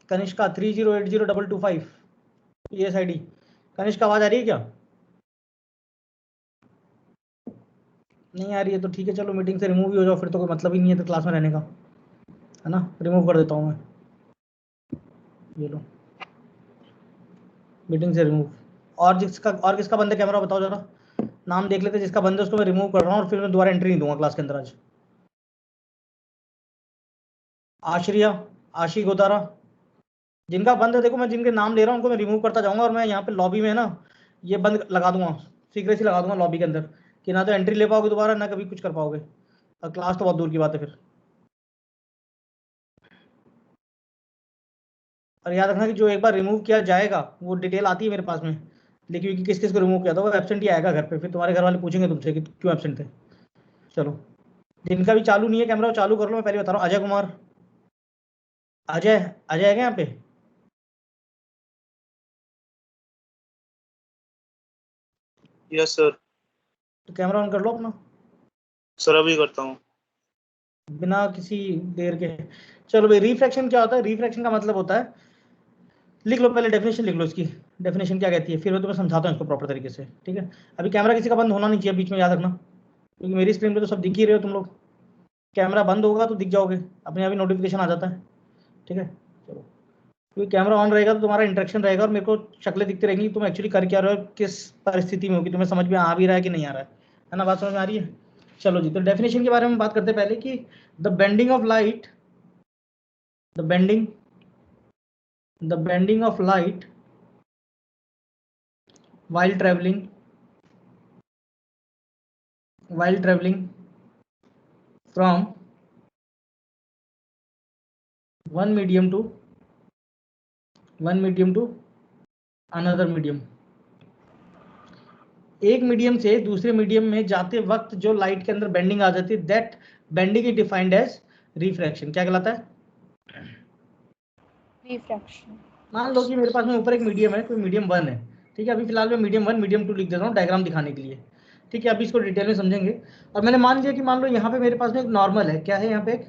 कनिष्का 30802225 ये आईडी। कनिष्का आवाज आ रही है क्या? नहीं आ रही है तो ठीक है, चलो मीटिंग से रिमूव ही हो जाओ, फिर तो कोई मतलब ही नहीं है तो क्लास में रहने का, है ना। रिमूव कर देता हूँ मैं, ये लो मीटिंग से रिमूव। और किसका बंद है कैमरा बताओ जरा, नाम देख लेते जिसका बंद है उसको मैं रिमूव कर रहा हूँ और फिर मैं दोबारा एंट्री नहीं दूंगा क्लास के अंदर आज। आश्रिया, आशी गोतारा, जिनका बंद है देखो मैं जिनके नाम ले रहा हूँ उनको मैं रिमूव करता जाऊंगा और मैं यहाँ पे लॉबी में ना ये बंद लगा दूंगा, सीक्रेसी लगा दूंगा लॉबी के अंदर कि ना तो एंट्री ले पाओगे दोबारा ना कभी कुछ कर पाओगे, और क्लास तो बहुत दूर की बात है फिर। और याद रखना कि जो एक बार रिमूव किया जाएगा वो डिटेल आती है मेरे पास में, लेकिन कि किस किस को रिमूव किया था, वो एब्सेंट ही आएगा घर पे, फिर तुम्हारे घर वाले पूछेंगे तुमसे कि क्यों एब्सेंट थे। चलो, जिनका भी चालू नहीं है कैमरा वो चालू कर लो, मैं पहले बता रहा हूँ। अजय कुमार, अजय अजय है क्या यहाँ पे? Yes sir. तो कैमरा ऑन कर लो अपना। सर अभी करता हूँ। बिना किसी देर के। चलो भाई, रिफ्रैक्शन क्या होता है? रिफ्रैक्शन का मतलब होता है, लिख लो पहले डेफिनेशन लिख लो इसकी, डेफिनेशन क्या कहती है, फिर मैं तुम्हें समझाता हूँ इसको प्रॉपर तरीके से, ठीक है। अभी कैमरा किसी का बंद होना नहीं चाहिए बीच में, याद रखना, क्योंकि मेरी स्क्रीन पे तो सब दिख ही रहे हो तुम लोग। कैमरा बंद होगा तो दिख जाओगे, अपने आप ही नोटिफिकेशन आ जाता है, ठीक है। चलो, क्योंकि कैमरा ऑन रहेगा तो तुम्हारा इंटरेक्शन रहेगा और मेरे को शक्लें दिखती रहेंगी तुम एक्चुअली कर क्या रहे हो, किस परिस्थिति में होगी, तुम्हें समझ में आ भी रहा है कि नहीं आ रहा है ना, बात समझ में आ रही है। चलो जी, तो डेफिनेशन के बारे में बात करते हैं पहले कि the bending of light, the bending of light while traveling from one medium to another medium, एक मीडियम से दूसरे मीडियम में जाते वक्त जो लाइट के अंदर बेंडिंग आ जाती है, that bending is defined as refraction. क्या कहलाता है? रिफ्रैक्शन। मान लो कि मेरे पास में ऊपर एक मीडियम है, कोई मीडियम 1 है, ठीक है। अभी फिलहाल मैं मीडियम 1 मीडियम 2 लिख देता हूँ डायग्राम दिखाने के लिए, ठीक है। अभी इसको डिटेल में समझेंगे। और मैंने मान लिया कि मान लो यहाँ पे मेरे पास में एक नॉर्मल है, क्या है यहाँ पे? एक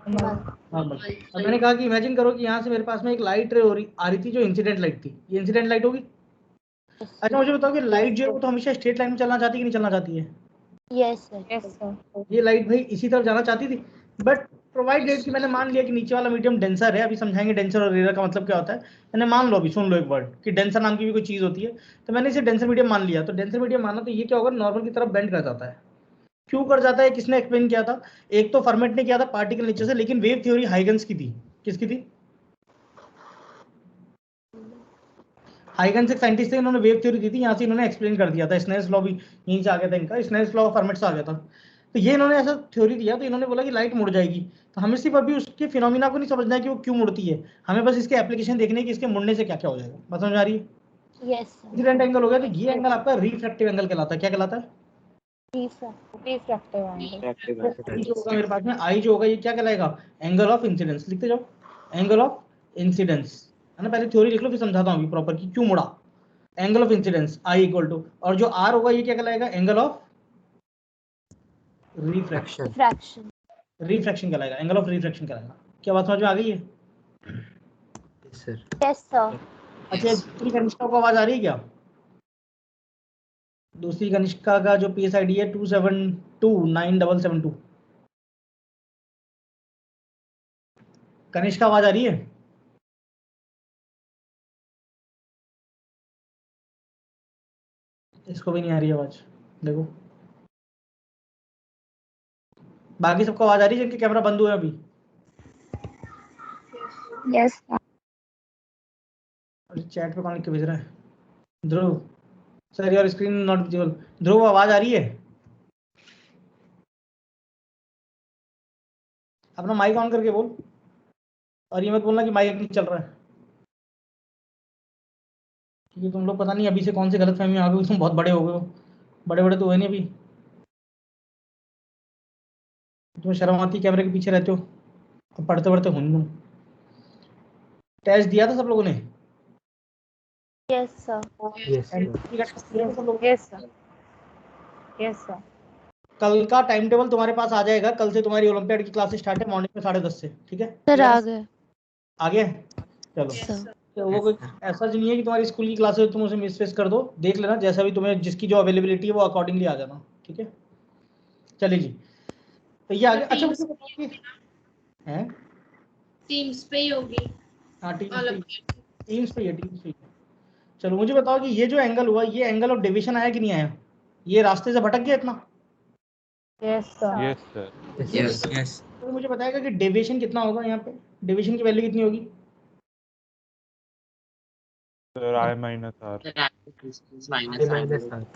नॉर्मल। और मैंने कहा कि इमेजिन करो कि यहाँ से मेरे पास में एक लाइट आ रही थी जो इंसिडेंट लाइट थी, ये इंसिडेंट लाइट होगी। अच्छा मुझे बताओ कि लाइट जो है वो तो हमेशा स्ट्रेट लाइन में चलना चाहती है कि नहीं चलना चाहती है? Yes sir. ये लाइट भाई इसी तरफ जाना चाहती थी, बट प्रोवाइडेड कि मैंने मान लिया कि नीचे वाला मीडियम डेंसर है। अभी समझाएंगे डेंसर और रेयर का मतलब क्या होता है। मैंने मान लो, अभी सुन लो एक वर्ड कि डेंसर नाम की भी कोई चीज होती है, तो मैंने इसे डेंसर मीडियम मान लिया। तो डेंसर मीडियम माना तो ये क्या होगा, नॉर्मल की तरफ बेंड कर जाता है। क्यों कर जाता है, किसने एक्सप्लेन किया था? एक तो फर्मेट ने किया था पार्टिकल नेचर से, लेकिन वेव थ्योरी हाइगन्स की थी। किसकी थी? हाइगन्स एक साइंटिस्ट थे, इन्होंने वेव थ्योरी दी थी, यहाँ से इन्होंने एक्सप्लेन कर दिया था। स्नेल्स लॉ भी यहीं से आ गया था इनका, स्नेल्स लॉ फर्मेट से आ गया था। तो ये इन्होंने ऐसा थ्योरी दिया, तो इन्होंने बोला कि लाइट मुड़ जाएगी। तो हमें सिर्फ अभी उसके फिनोमिना को नहीं समझना है कि वो क्यों मुड़ती है, हमें बस इसके एप्लीकेशन देखने की, इसके मुड़ने से क्या क्या हो जाएगा। बात समझ आ रही है? यस इंसिडेंट एंगल हो गया, तो ये एंगल आपका रिफ्रैक्टिव एंगल कहलाता है। क्या कहलाता है? Refractive angle. जो होगा मेरे पास में आई जो होगा, ये क्या कहलाएगा? Angle of incidence. लिखते जाओ, एंगल ऑफ इंसिडेंस, है ना। पहले थ्योरी लिख लो फिर समझाता हूँ अभी प्रॉपर कि क्यों मुड़ा। Angle of incidence I equal to, और जो आर होगा ये क्या कहलाएगा? Angle of refraction. रिफ्रैक्शन कहलाएगा, एंगल ऑफ रिफ्रैक्शन कहलाएगा। क्या बात समझ में आ गई है? Yes sir. अच्छा, दूसरी कनिष्का को आवाज आ रही है क्या? दूसरी कनिष्का का जो पीएस आईडी है 2729772। कनिष्का आवाज आ रही है? इसको भी नहीं आ रही आवाज, देखो। बाकी सबको आवाज आ रही है जिनके कैमरा बंद हुए अभी? यस अरे चैट पे कौन लिख के भेज रहा है? Dhruv, sir your screen not visible. Dhruv आवाज आ रही है? अपना माइक ऑन करके बोल, और ये मत बोलना कि माइक नहीं चल रहा है, क्योंकि तुम लोग पता नहीं अभी से कौन सी गलतफहमी में आ गई, तुम बहुत बड़े हो गए हो। बड़े बड़े तो हुए नहीं अभी, तुम्हें शर्म आती, कैमरे के पीछे रहते हो, अब पढ़ते पढ़ते हो नहीं तुम। टेस्ट दिया था सब लोगों ने? Yes sir. Yes sir. कल का टाइम टेबल तुम्हारे पास आ जाएगा, कल से तुम्हारी ओलंपियाड की क्लासेस स्टार्ट है मॉर्निंग में 10:30 से, ठीक है। सर आ गए। आ गया? चलो Sir. तो वो कोई ऐसा नहीं है कि तुम्हारी स्कूल की क्लासेस तुम उसे मिस कर दो, देख लेना जैसा भी तुम्हें जिसकी जो अवेलेबिलिटी है वो अकॉर्डिंगली आ जाना, ठीक है? चलिए जी, तो ये आ गया। अच्छा मुझे बताओ कि हैं टीम्स पे ही होगी। हाँ टीम्स अलग पे ही है, टीम्स पे ही है। चलो मुझे बताओ कि ये जो एंगल हुआ, ये एंगल ऑफ डेविएशन आया कि नहीं आया? ये रास्ते से भटक गया इतना? Yes, sir. Yes, sir. Yes. तो मुझे बताएगा कि डेविएशन कितना होगा यहाँ पे? डेविएशन की वैल्यू कितनी होगी? Sir, I minus R.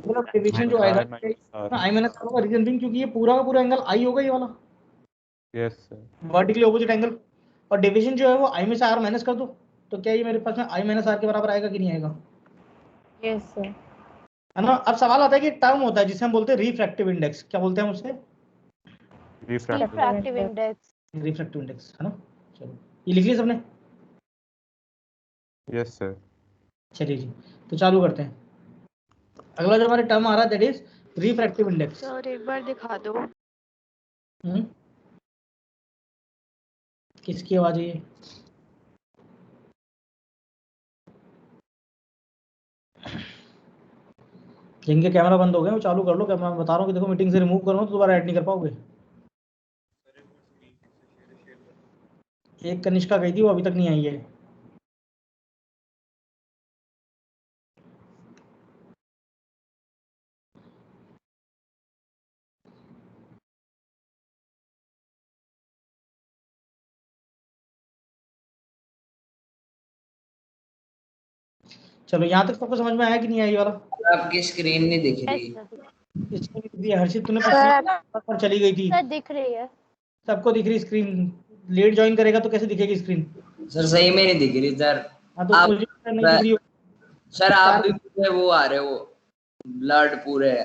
मतलब डेविएशन जो आएगा I minus R. I minus R होगा, रीजन बीइंग क्योंकि ये पूरा का पूरा एंगल आई होगा, ये वाला Yes, sir. Vertically opposite angle, और डेविएशन जो है वो आई में से आर माइनस कर दो, तो क्या ये मेरे पास में आई माइनस आर के बराबर आएगा कि नहीं आएगा? Yes, sir. है ना? अब सवाल आता है कि टर्म होता है जिसे हम बोलते हैं रिफ्रैक्टिव इंडेक्स, क्या बोलते हैं उसे? Refractive. Refractive index. Refractive index, है ना? चलो ये लिख लिया सबने? Yes, sir. चलिए जी, तो चालू करते हैं। अगला जो हमारे टर्म आ रहा है that is refractive index. Sir, एक बार दिखा दो। किसकी आवाज है ये? जिनके कैमरा बंद हो गए वो चालू कर लो कैमरा, मैं बता रहा हूँ कि देखो मीटिंग से रिमूव करो तो दोबारा ऐड नहीं कर पाओगे। एक कनिष्का गई थी, वो अभी तक नहीं आई है। चलो यहाँ तक सबको समझ में आया कि नहीं आई वाला? आपकी स्क्रीन नहीं दिख Yes, रही। sir. इसमें हर्षित तूने Sir, पर चली गई थी, sir दिख रही है। सबको दिख रही स्क्रीन। लेट ज्वाइन करेगा तो कैसे दिखेगी स्क्रीन? सर सही में नहीं दिख रही सर। हाँ तो आप- मुझे नहीं दिख रही हो सर आप भी पूरे वो आ रहे हो, ब्लड पूरे है।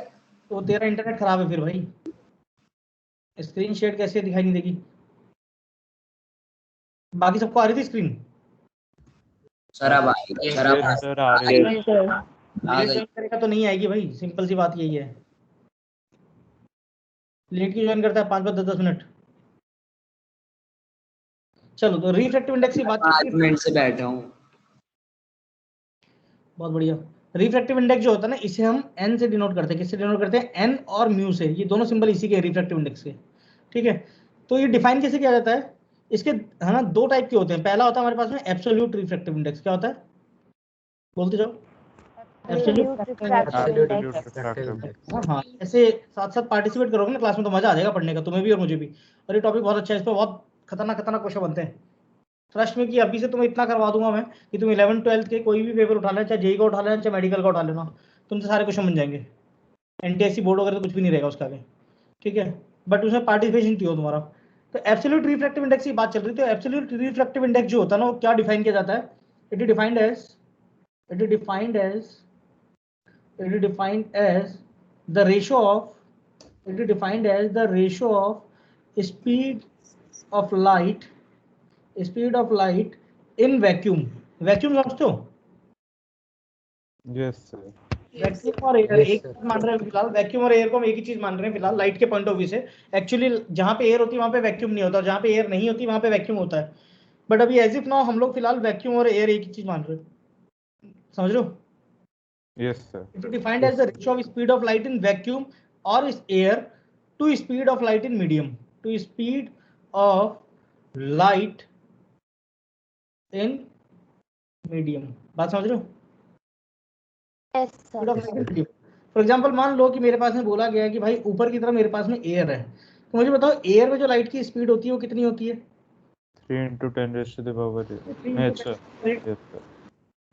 तो तेरा इंटरनेट खराब है फिर भाई, स्क्रीन शेयर कैसे दिखाई नहीं देगी? बाकी सबको आ रही थी स्क्रीन? सर अब आ रही है, सर अब Yes, sir. आ रही है. आ लेट गई। ज्वाइन करेगा तो नहीं आएगी भाई, सिंपल सी बात यही है। लेट की ज्वाइन करता है 5 10 मिनट। चलो तो रिफ्रैक्टिव इंडेक्स की बात 5 मिनट से बैठा हूँ। बहुत बढ़िया। रिफ्रैक्टिव इंडेक्स जो होता है ना, इसे हम n से डिनोट करते हैं। किससे डिनोट करते हैं? n और म्यू से। ये दोनों सिंबल इसी के रिफ्रैक्टिव इंडेक्स के, ठीक है? तो ये डिफाइन कैसे किया जाता है? इसके है ना दो टाइप के होते हैं। पहला होता है हमारे पास में एब्सोल्यूट रिफ्रैक्टिव इंडेक्स। क्या होता है? बोलते जाओ। Absolute refractive index. Refractive. हाँ, ऐसे साथ साथ पार्टिसिपेट करोगे ना क्लास में तो मजा आ जाएगा पढ़ने का, तुम्हें भी और मुझे भी। और ये टॉपिक बहुत अच्छा है, इस पर बहुत खतरनाक क्वेश्चन बनते हैं। ट्रस्ट में कि अभी से तुम्हें इतना करवा दूंगा मैं कि तुम 11 12 के कोई भी पेपर उठा लेना, चाहे जेई का उठा लेना, चाहे मेडिकल का उठा लेना, तुमसे सारे क्वेश्चन बन जाएंगे। एनटीएससी बोर्ड वगैरह तो कुछ भी नहीं रहेगा उसका आगे, ठीक है? बट उसमें पार्टिसिपेशन चाहिए तुम्हारा। तो एब्सोल्यूट रिफ्रैक्टिव इंडेक्स की बात चल रही थी। तो एब्सोल्यूट रिफ्रैक्टिव इंडेक्स जो होता है ना, वो क्या डिफाइन किया जाता है? It is defined as the ratio of speed of light in vacuum। Vacuum समझते हो? Yes, sir. वैक्यूम और एयर एक चीज मान रहे हैं फिलहाल। वैक्यूम और एयर को हम एक ही चीज मान रहे हैं फिलहाल लाइट के पॉइंट ऑफ व्यू से। एक्चुअली जहां पे एयर होती है वहां पे वैक्यूम नहीं होता, जहां पे एयर नहीं होती वहां पे वैक्यूम होता है। बट अभी एज इफ नाउ हम लोग फिलहाल वैक्यूम और एयर एक ही चीज मान रहे हैं, समझ रहे हो? Yes, sir. It is defined as the ratio of speed of light in vacuum or is air to speed of light in medium. To speed of light in medium। बात समझ रहे हो? Yes, Speed of sir. light in medium। For example मान लो कि मेरे पास में बोला गया है कि भाई ऊपर की तरफ मेरे पास में एयर है, तो मुझे बताओ एयर में जो लाइट की स्पीड होती है वो कितनी होती है? 3 into 10 raised to the power 8. 3 Yes, into sir. 10 Yes, sir.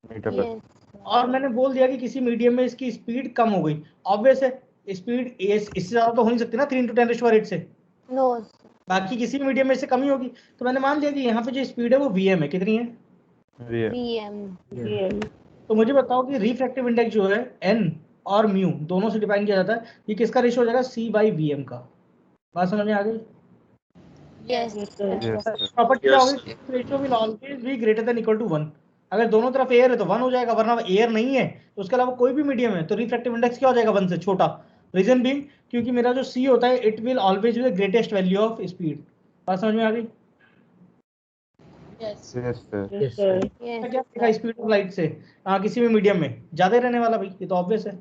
Meter per. Yes. और मैंने बोल दिया कि किसी मीडियम में इसकी स्पीड कम हो गई। ऑब्वियस है स्पीड इससे ज्यादा तो हो नहीं सकती ना 3 into 10⁸ से। No. बाकी किसी भी मीडियम में इससे कम ही होगी। तो मैंने मान लिया कि यहाँ पे जो स्पीड है वो vm है। कितनी है? VM. तो मुझे बताओ कि रिफ्रैक्टिव इंडेक्स जो है n और म्यू दोनों से डिफाइन किया जाता है। ये किसका रेशियो हो जाएगा? c/vm का। बात समझ में आ गई? Yes. Yes, sir. प्रॉपर्टी क्या होगी? Ratio will always be greater than equal to 1। अगर दोनों तरफ एयर है तो 1 हो जाएगा, वरना एयर नहीं है तो उसके अलावा कोई भी मीडियम है तो रिफ्रैक्टिव इंडेक्स क्या हो जाएगा? 1 से छोटा। रीजन बीइंग क्योंकि मेरा जो c होता है it will always be the greatest value of speed. बात समझ में आ गई? Yes. Yes, sir. Yes, sir. Yes. क्या देखा स्पीड ऑफ लाइट से? हाँ, किसी भी मीडियम में ज्यादा ही रहने वाला भाई, ये तो ऑब्वियस है।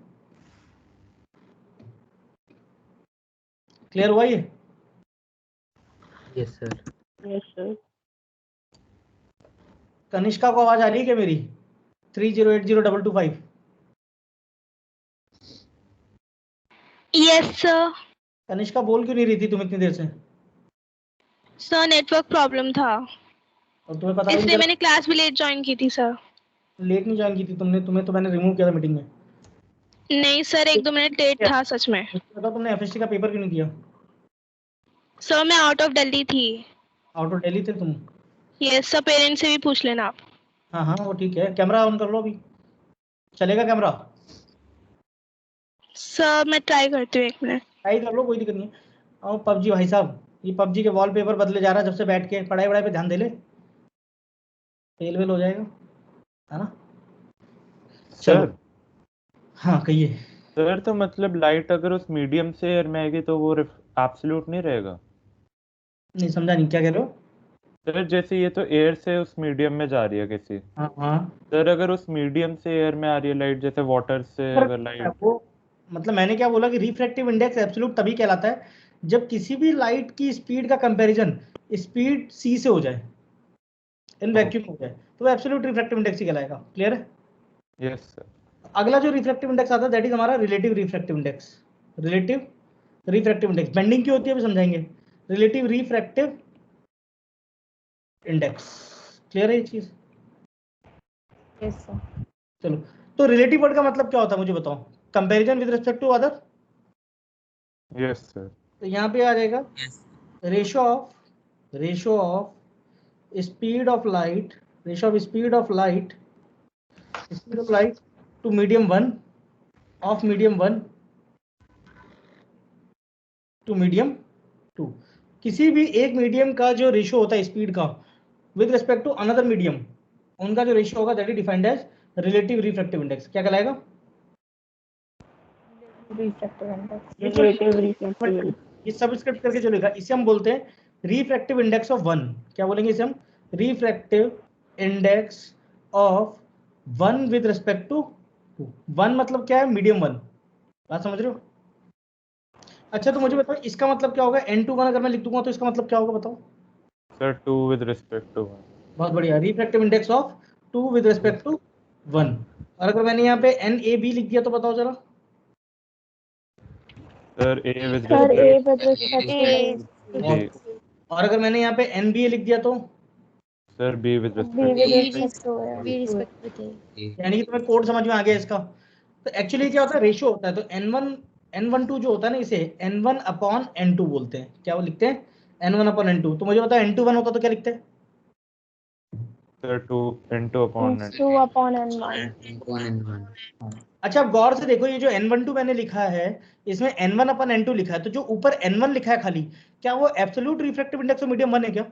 क्लियर हुआ ये? Yes, sir. Yes, sir. Kanishka को आवाज आ रही है क्या मेरी? 30802225। Yes sir. कनिष्का बोल क्यों नहीं रही थी तुम इतनी देर से? सर नेटवर्क प्रॉब्लम था, और तुम्हें पता इसलिए नहीं मैंने क्लास भी लेट ज्वाइन की थी सर। लेट नहीं ज्वाइन की थी तुमने? तुम्हें तो मैंने रिमूव किया था मीटिंग में। नहीं सर, 1-2 मिनट लेट था सच में। मुझे पता तुमने एफएसटी का पेपर क्यों नहीं किया? सर मैं आउट ऑफ दिल्ली थी। आउट ऑफ दिल्ली थे तुम? यस सर, पेरेंट्स से भी पूछ लेना आप। हाँ हाँ वो ठीक है। कैमरा ऑन कर लो अभी, चलेगा कैमरा? सर मैं ट्राई करती हूँ, 1 मिनट। ट्राई कर लो, कोई दिक्कत नहीं है। और पबजी भाई साहब, ये पबजी के वॉलपेपर बदले जा रहा है जब से बैठ के। पढ़ाई वढ़ाई पे ध्यान दे ले, फेल वेल हो जाएगा, है ना? चलो सर, हाँ कहिए। सर तो मतलब लाइट अगर उस मीडियम से एयर में आएगी तो वो एब्सोल्यूट नहीं रहेगा? नहीं समझा, नहीं क्या कह रहे हो? सर जैसे ये तो एयर से उस मीडियम में जा रही है किसी, हाँ हाँ सर अगर उस मीडियम से एयर में आ रही है लाइट, जैसे वाटर से पर अगर लाइट, वो मतलब मैंने क्या बोला कि रिफ्रैक्टिव इंडेक्स एब्सोल्यूट तभी कहलाता है जब किसी भी लाइट की स्पीड का कंपैरिजन स्पीड c से हो जाए, इन वैक्यूम हो जाए, तो वो एब्सोल्यूट रिफ्रैक्टिव इंडेक्स ही कहलाएगा। क्लियर है? Yes sir. अगला जो रिफ्रैक्टिव इंडेक्स आता है दैट इज हमारा relative refractive index. Relative refractive index bending की होती है, अभी समझाएंगे। रिलेटिव रिफ्रैक्टिव इंडेक्स, क्लियर है ये चीज? Yes, sir. चलो, तो रिलेटिव वर्ड का मतलब क्या होता है मुझे बताओ? Comparison with respect to other. Yes sir. तो यहाँ पे आ जाएगा ratio of speed of light, speed of light to medium 1 of medium 1 to medium 2। किसी भी एक मीडियम का जो रेशियो होता है स्पीड का with respect to another medium, उनका जो रेशियो होगा that is defined as relative refractive index. क्या कहलाएगा? Refractive index. Relative refractive index. ये सबस्क्रिप्ट करके चलेगा, इसे हम बोलते हैं रिफ्रैक्टिव इंडेक्स ऑफ 1। क्या बोलेंगे इसे हम? Refractive index of 1 with respect to 2। 1 मतलब क्या है? मीडियम 1। बात समझ रहे हो? अच्छा तो मुझे बताओ इसका मतलब क्या होगा? n21 अगर मैं लिख दूंगा तो इसका मतलब क्या होगा बताओ? Sir 2 with respect to 1। बहुत बढ़िया, refractive index of 2 with respect to 1। और अगर मैंने यहाँ पे NAB लिख दिया तो बताओ जरा। Sir A with Sir, A respect with respect to B। और अगर मैंने यहाँ पे NBA लिख दिया तो? Sir B with B respect with respect to Be respect with A. यानी कि तुम्हें कोड समझ में आ गया इसका? तो एक्चुअली क्या होता है? रेशियो होता है। तो N12 जो होता है ना, इसे N1 अपॉन N2 बोलते हैं। क्या वो लिखते हैं? N1 upon N2। तो मुझे बताओ N21 होता तो क्या लिखते हैं? Sir 2 N2 upon N। 2 upon N1. N1 N1. अच्छा अब गौर से देखो, ये जो N12 मैंने लिखा है इसमें N1 अपॉन N2 लिखा है, तो जो ऊपर N1 लिखा है खाली, क्या वो absolute refractive index of medium 1 है क्या?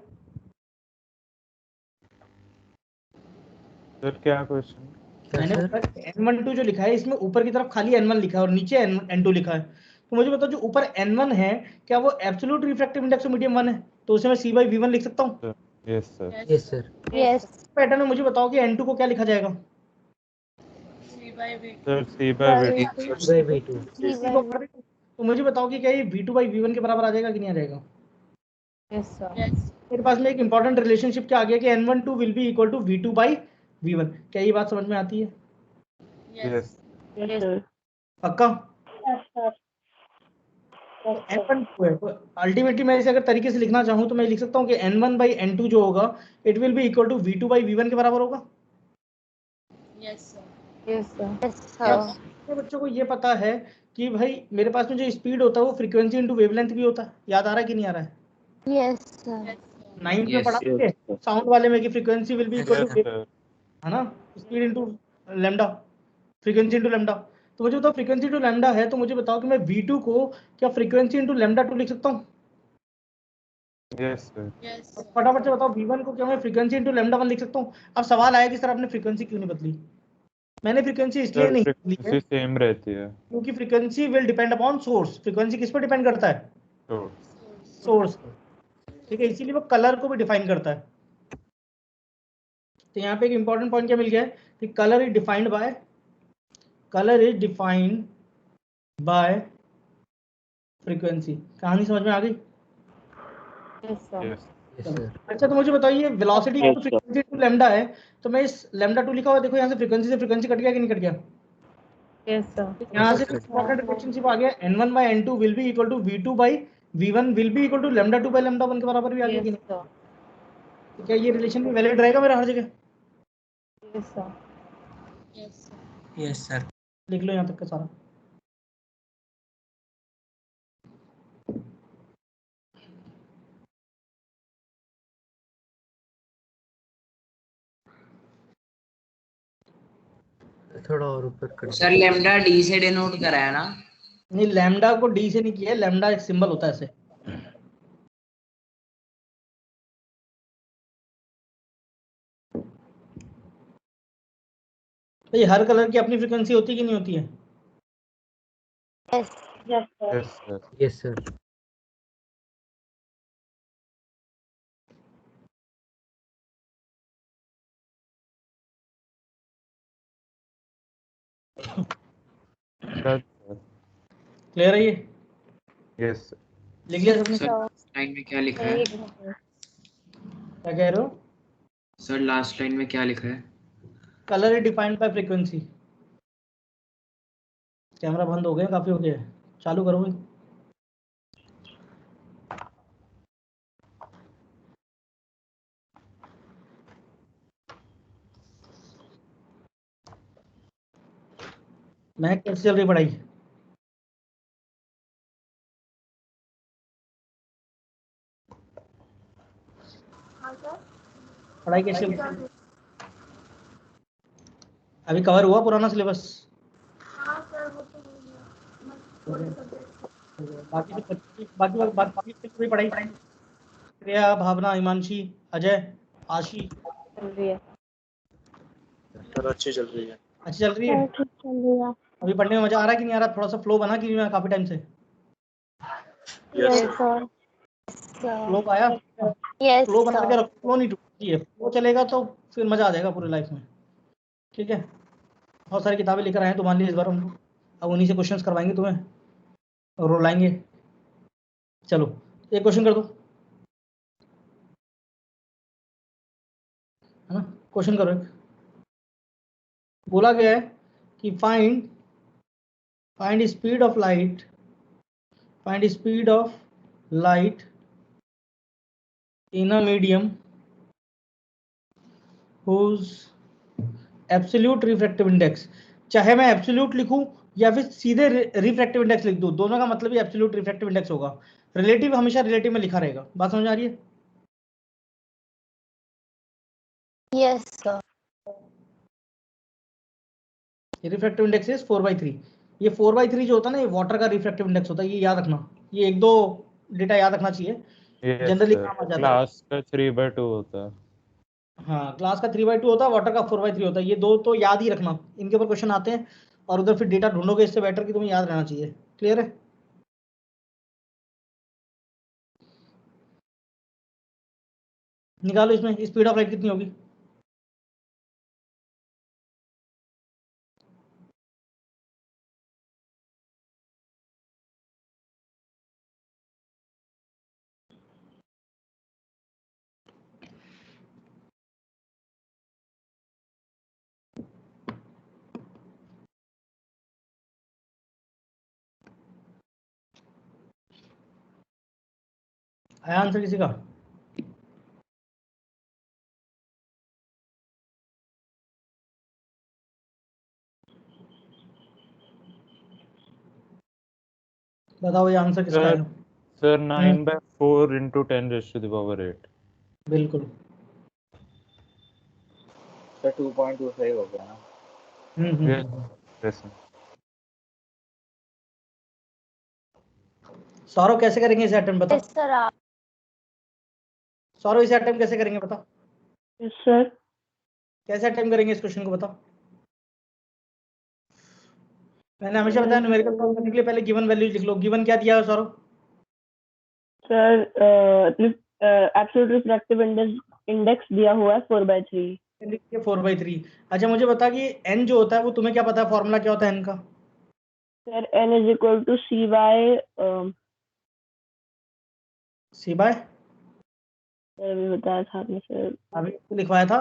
सर क्या क्वेश्चन? मैंने सर? बोला N12 जो लिखा है इसमें ऊपर की तरफ खाली N1 लिखा है और नीचे N2 लिखा है। तो मुझे बताओ जो ऊपर N1 है क्या वो absolute refractive index of medium 1 है? तो उसे मैं C/V1 लिख सकता हूँ। Yes sir. Yes, sir. Yes. Pattern में मुझे बताओ कि N2 को क्या लिखा जाएगा? C by V2. Sir C by V2। By V2. C by V2. तो मुझे बताओ कि क्या ये V2/V1 के बराबर आ जाएगा कि नहीं आ जाएगा? Yes, sir. Yes. मेरे पास में एक इंपॉर्टेंट रिलेशनशिप क्या आ गया कि N12 will be equal to V2/V1। क्या ये बात समझ में आती है? Yes. यस। Yes, sir. पक्का? Yes, sir. N12 है तो अल्टीमेटली मैं इसे अगर तरीके से लिखना चाहूँ तो मैं लिख सकता हूँ कि N1/N2 जो होगा it will be equal to V2/V1 के बराबर होगा। Yes, sir. Yes, sir. Yes, क्या sir. अपने बच्चों को ये पता है कि भाई मेरे पास में जो स्पीड होता है वो फ्रीक्वेंसी इनटू वेवलेंथ भी होता है? याद आ रहा है कि नहीं आ रहा है? Yes, sir. Yes, sir. 9th में Yes. पढ़ा थे साउंड वाले में कि frequency will be equal yes to, sir. है ना, speed into lambda, frequency into lambda. तो मुझे बताओ फ्रीक्वेंसी इनटू लैम्डा है तो मुझे बताओ कि मैं V2 को क्या फ्रीक्वेंसी इनटू लैम्डा 2 लिख सकता हूँ? Yes sir. Yes, sir. फटाफट से बताओ V1 को क्या मैं फ्रीक्वेंसी इनटू लैम्डा 1 लिख सकता हूँ? अब सवाल आया कि सर आपने फ्रीक्वेंसी क्यों नहीं बदली? मैंने फ्रीक्वेंसी इसलिए सर नहीं बदली है फ्रीक्वेंसी सेम रहती है। क्योंकि frequency will depend upon source. Frequency किस पर डिपेंड करता है? तो सोर्स। ठीक है, इसीलिए वो कलर को भी डिफाइन करता है। तो यहाँ पे एक इंपॉर्टेंट पॉइंट क्या मिल गया है कि colour is defined by frequency. कहानी समझ में आ गई? Yes, sir. Yes, sir. अच्छा, तो मुझे बताइए वेलोसिटी Yes, तो sir. फ्रीक्वेंसी टू लैम्डा है, तो मैं इस लैम्डा 2 लिखा हुआ देखो, यहाँ से फ्रीक्वेंसी कट गया कि नहीं कट गया? Yes, sir. यहाँ से Yes, sir. इंपॉर्टेंट रिलेशनशिप आ गया, n1 by n2 will be equal to v2 by v1 will be equal to lambda 2 by lambda 1 के बराबर भी आ गया कि Yes, नहीं? sir. तो क्या ये रिलेशन भी वैलिड रहेगा मेरा हर जगह? Yes, sir. Yes, sir. Yes, sir. लिख लो यहाँ तक का सारा। थोड़ा और ऊपर कर सर लेमडा डी से डिनोट करा है ना? नहीं, लैम्डा को डी से नहीं किया है, लैम्डा एक सिंबल होता है ऐसे। तो ये हर कलर की अपनी फ्रीक्वेंसी होती है कि नहीं होती है? Yes. Yes, sir. Yes, sir. Yes, sir. Sir, sir. Clear है ये? Yes, sir. लिख लिया सबने? सर लाइन में क्या लिखा है? एक मिनट। क्या कह रहे हो? सर लास्ट लाइन में क्या लिखा है? Colour is defined by frequency. Camera बंद हो गया, काफी हो गया, चालू करो भाई। मैं कैसे चल रही पढ़ाई? पढ़ाई कैसे चल रही? अभी कवर हुआ पुराना सिलेबस? बाकी पढ़ाई प्रिया, भावना, हिमांशी, अजय, आशी चल रही है। सर अच्छी चल रही है। अच्छी चल रही है? अभी पढ़ने में मजा आ रहा है कि नहीं आ रहा? थोड़ा सा फ्लो बना कि नहीं काफी टाइम से? Yes Yes, sir. sir. Flow पाया? Yes, फ्लो बना के sir. रखो, फ्लो नहीं टूटती है। फ्लो चलेगा तो फिर मजा आ जाएगा पूरी लाइफ में। ठीक है, बहुत सारी किताबें लेकर आए हैं तुम्हारे लिए इस बार हम। अब उन्हीं से क्वेश्चंस करवाएंगे तुम्हें और रुलाएंगे। चलो एक क्वेश्चन कर दो, है ना? क्वेश्चन करो। एक बोला गया है कि find speed of light in a medium whose absolute refractive index. चाहे मैं एब्सोल्यूट लिखूं या फिर सीधे रिफ्रैक्टिव इंडेक्स लिख दूं, दोनों का मतलब ही एब्सोल्यूट रिफ्रैक्टिव इंडेक्स होगा। रिलेटिव हमेशा रिलेटिव में लिखा रहेगा। बात समझ आ रही है? Yes, sir. Refractive index is 4/3। ये 4/3 जो होता है ना, ये वाटर का रिफ्रैक्टिव इंडेक्स होता है। ये याद रखना, ये एक दो डेटा याद रखना चाहिए, Yes, जनरली sir. काम आ जाता है। Class का 3/2 होता है। हाँ, क्लास का 3/2 होता है, वाटर का 4/3 होता है। ये दो तो याद ही रखना, इनके ऊपर क्वेश्चन आते हैं और उधर फिर डेटा ढूंढोगे, इससे बेटर कि तुम्हें याद रहना चाहिए। क्लियर है? निकालो इसमें स्पीड ऑफ लाइट कितनी होगी? आया आंसर किसी का? बताओ ये आंसर किसका Sir, है? sir 9/4 into 10⁻⁸ बिल्कुल। सर 2.25 हो गया ना? Yes, yes, sir. सौरव कैसे करेंगे इसे अटेम्प्ट? बता Yes, sir. सौरव, इसे अटेम्प्ट कैसे करेंगे? बता Yes, sir. कैसे अटेम्प्ट करेंगे इस क्वेश्चन को? बता। मैंने हमेशा बताया न्यूमेरिकल सॉल्व करने के लिए पहले गिवन वैल्यूज लिख लो। गिवन क्या दिया है Saurav? Sir, absolute refractive index दिया हुआ है 4/3. 4/3। अच्छा मुझे बता कि n जो होता है वो तुम्हें क्या पता है, फॉर्मूला क्या होता है n का? Sir n is equal to C by c by, sir अभी बताया था आपने सर। अभी तो लिखवाया था,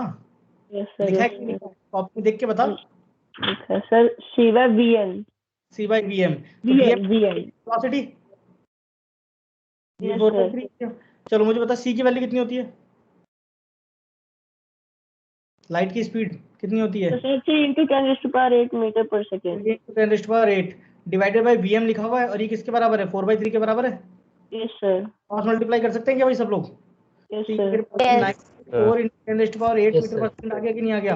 यस सर, लिखा है यस कि सर, कॉपी में देख के बता। लिखा sir C by V N, c by vm, तो V vm N, V N. Velocity, ये यस 4/3। चलो मुझे बता c की वैल्यू कितनी होती है, लाइट की स्पीड कितनी होती है? सर 3 × 10⁻⁸ मीटर पर सेकेंड। 10⁻⁸ डिवाइडेड बाय vm लिखा हुआ है, और ये किसके बराबर है, 4/3 के बराबर है। यस सर, क्रॉस मल्टीप्लाई कर सकते हैं क्या भाई सब लोग? यस तो ये सर, 4 × 10⁸ यस मीटर पर सर। सेकंड आ गया कि नहीं आ गया?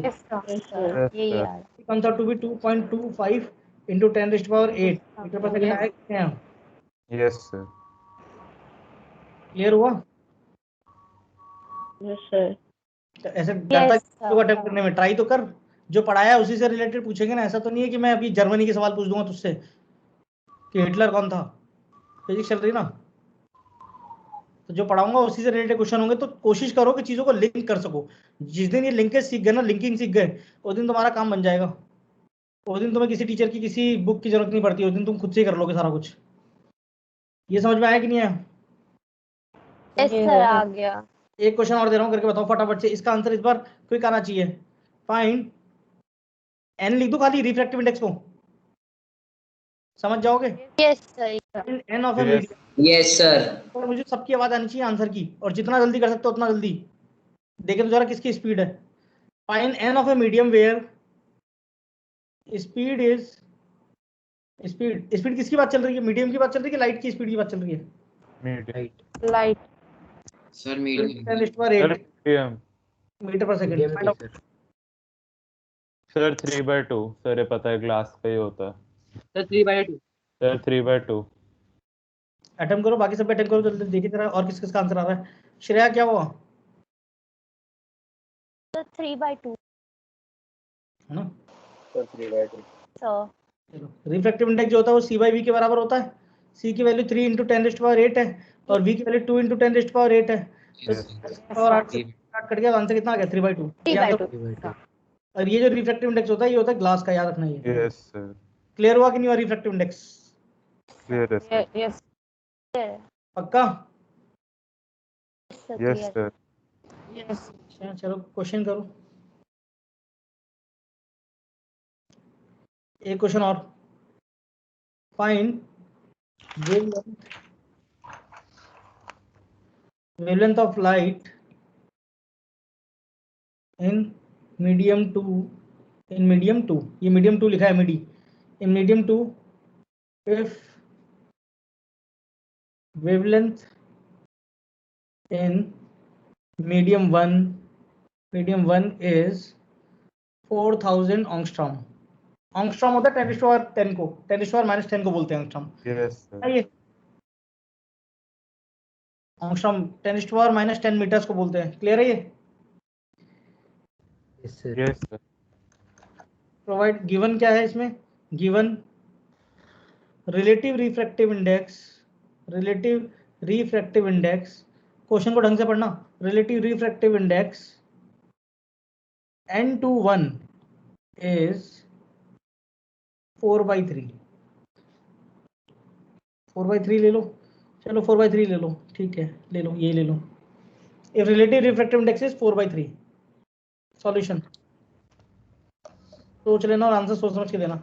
यस सर, यही आ रहा है। comes out to be 2.25 into 10⁸ metre पर सेकंड आया कि नहीं आया? Yes sir. क्लियर हुआ? यस सर, तो ऐसे डरता क्यों अटेम्प्ट करने में, ट्राई तो कर, जो पढ़ाया है उसी से रिलेटेड पूछेंगे ना। ऐसा तो नहीं है कि मैं अभी जर्मनी के सवाल पूछ दूंगा तुझसे कि हिटलर कौन था, फिजिक्स चल रही ना, तो जो पढ़ाऊंगा उसी से रिलेटेड क्वेश्चन होंगे। तो कोशिश करो कि चीजों को लिंक कर सको। जिस दिन ये लिंकेज सीख गए ना, लिंकिंग सीख गए, उस दिन तुम्हारा काम बन जाएगा। उस दिन तुम्हें किसी टीचर की, किसी बुक की जरूरत नहीं पड़ती, उस दिन तुम खुद से ही कर लोगे सारा कुछ। ये समझ में आया कि नहीं आया? यस सर, आ गया। एक क्वेश्चन और दे रहा हूँ, करके बताओ फटाफट से। इसका आंसर इस बार क्विक आना चाहिए। फाइंड एन, लिख दो खाली रिफ्रैक्टिव इंडेक्स को, समझ जाओगे। Yes sir, N of A Yes. Medium, yes sir. और मुझे सबकी आवाज आनी चाहिए आंसर की, और जितना जल्दी कर सकते हो उतना जल्दी। देखे तो जरा किसकी स्पीड है। Find N of A medium where speed is, speed किसकी बात चल रही है, मीडियम की बात चल रही है कि लाइट की स्पीड की बात चल रही है? Medium. Right. Light. Sir medium. 10⁸ medium. Metre पर सेकंड। मीडियम फाइंड की आउट। सर। सर 3/2 सर, ये पता है ग्लास का ही होता है। सर 3/2। सर 3/2। अटेम्प्ट करो, बाकी सब अटेम्प्ट करो जल्दी, देखी तरह और किस किसका आंसर आ रहा है। श्रेया क्या हुआ? सर 3/2 है ना? सर 3/2। सर। चलो, रिफ्रैक्टिव इंडेक्स जो होता है वो c/v के बराबर होता है। c की वैल्यू 3 × 10⁸ है, और v की वैल्यू 2 × 10⁸ है। तो Yes. 10⁸ से 8 कट गया, आंसर कितना आ गया? 3/2। ये आंसर। 3/2। और ये जो रिफ्रैक्टिव इंडेक्स होता है ये होता है ग्लास का, याद रखना ये। Yes sir. क्लियर हुआ कि नहीं हुआ रिफ्रैक्टिव इंडेक्स? Clear है sir. यस सर, पक्का? Yes sir. अच्छा, चलो क्वेश्चन करो, एक क्वेश्चन और। Find wavelength of light in medium 2, in medium 2, ये medium 2 लिखा है मिडी, in medium 2 if wavelength in medium 1 is 4000 angstrom। angstrom होता है 10⁻10 को, 10⁻−10 को बोलते हैं angstrom। Yes sir. ये angstrom 10⁻−10 मीटर्स को बोलते हैं। क्लियर है ये? Yes sir. Yes sir. Provide, given क्या है इसमें? Given relative refractive index, relative refractive index, question को ढंग से पढ़ना। Relative refractive index n/1 is 4/3। 4/3 ले लो, चलो 4/3 ले लो, ठीक है ले लो, ये ले लो। If relative refractive index is 4/3। Solution सोच लेना और आंसर सोच समझ के देना।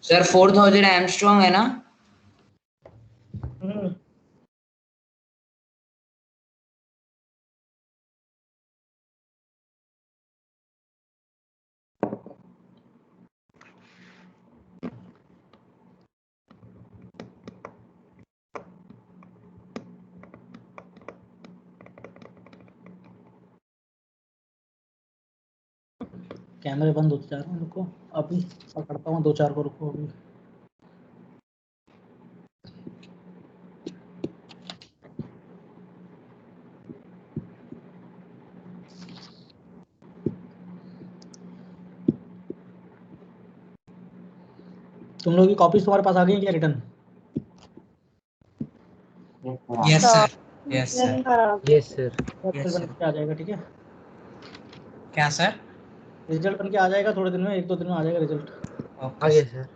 सर 4000 एमस्ट्रॉन्ग है ना? हम्म, कैमरे बंद होते जा रहे हैं, रुको अभी पकड़ता हूँ 2-4 को, रुको अभी। तुम लोगों की कॉपीज तुम्हारे पास आ गई हैं क्या return? Yes sir, yes sir, yes sir, result बन के आ जाएगा, ठीक है? क्या सर? रिजल्ट बन के आ जाएगा थोड़े दिन में, 1-2 दिन में आ जाएगा result. Okay sir.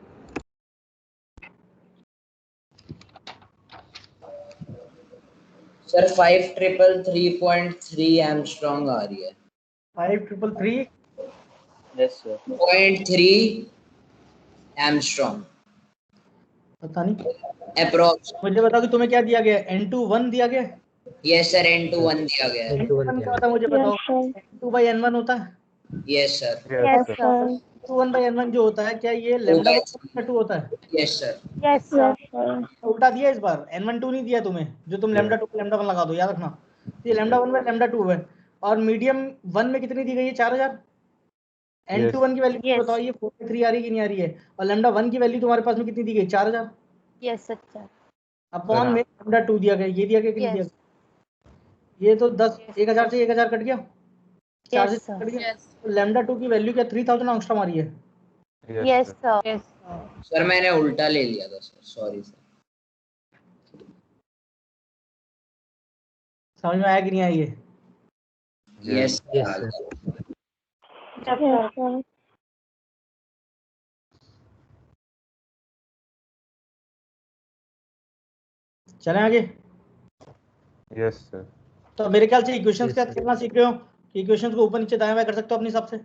Sir 5333.3 angstrom आ रही है। 5333 यस सर 0.3 एमस्ट्रॉन्ग पता नहीं, अप्रोक्स। मुझे बताओ कि तुम्हें क्या दिया गया? N21 दिया गया? यस सर N21 दिया गया है। N21 क्या होता है मुझे बताओ? N2/N1 होता है? Yes sir Yes, sir. N2/N1 जो होता है, क्या ये लैम्डा 1/2 होता है? यस सर उल्टा दिया इस बार, N12 नहीं दिया तुम्हें, जो तुम लैम्डा 2 लैम्डा 1 लगा दो, याद रखना। ये लैम्डा 1 में लैम्डा 2 है, और मीडियम 1 में कितनी दी गई है? 4000। N21 की वैल्यू Yes. बताओ, ये 43 आ रही है कि नहीं आ रही है? और लैम्डा 1 की वैल्यू तुम्हारे पास में कितनी दी गई? 4000 Yes, sir. अपॉन में लैम्डा 2 दिया गया। ये दिया गया कि नहीं दिया Yes. गया? ये तो 10,000 से 1000 कट गया, 4 से Yes, sir. कट गया। Yes. तो लैम्डा 2 की वैल्यू क्या 3000 एंगस्ट्रॉम आ रही है? Yes, sir. Yes, sir. Sir मैंने उल्टा ले लिया था सर, सॉरी सर। समझ में आया कि नहीं आया ये? Yes Yes, sir sir. Yes, sir. चलें आगे? Yes, sir. तो मेरे ख्याल से इक्वेशंस Yes, का sir. करना सीख रहे हो कि इक्वेशंस को ऊपर नीचे दाएं बाएं कर सकते हो अपने हिसाब से,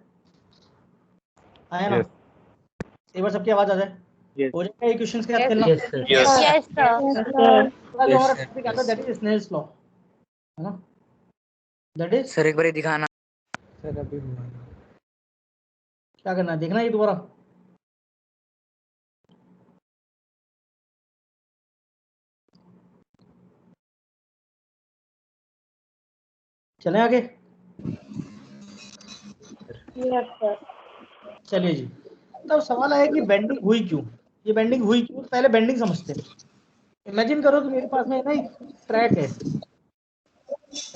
आया ना? Yes. एक बार सबकी आवाज आ जाए, Yes. हो जाएगा इक्वेशंस के साथ खेलना? Yes, sir. Yes, sir. थोड़ा जो हमारा sir. टॉपिक आता है दैट इज स्नेल्स लॉ, है ना? दैट इज सर एक बार दिखाना। क्या करना है, देखना है ये दोबारा? चलें आगे? Yes, sir. चलिए जी, तब सवाल है कि बेंडिंग हुई क्यों? ये बेंडिंग हुई क्यों? पहले बेंडिंग समझते हैं। इमेजिन करो कि मेरे पास में ना एक ट्रैक है,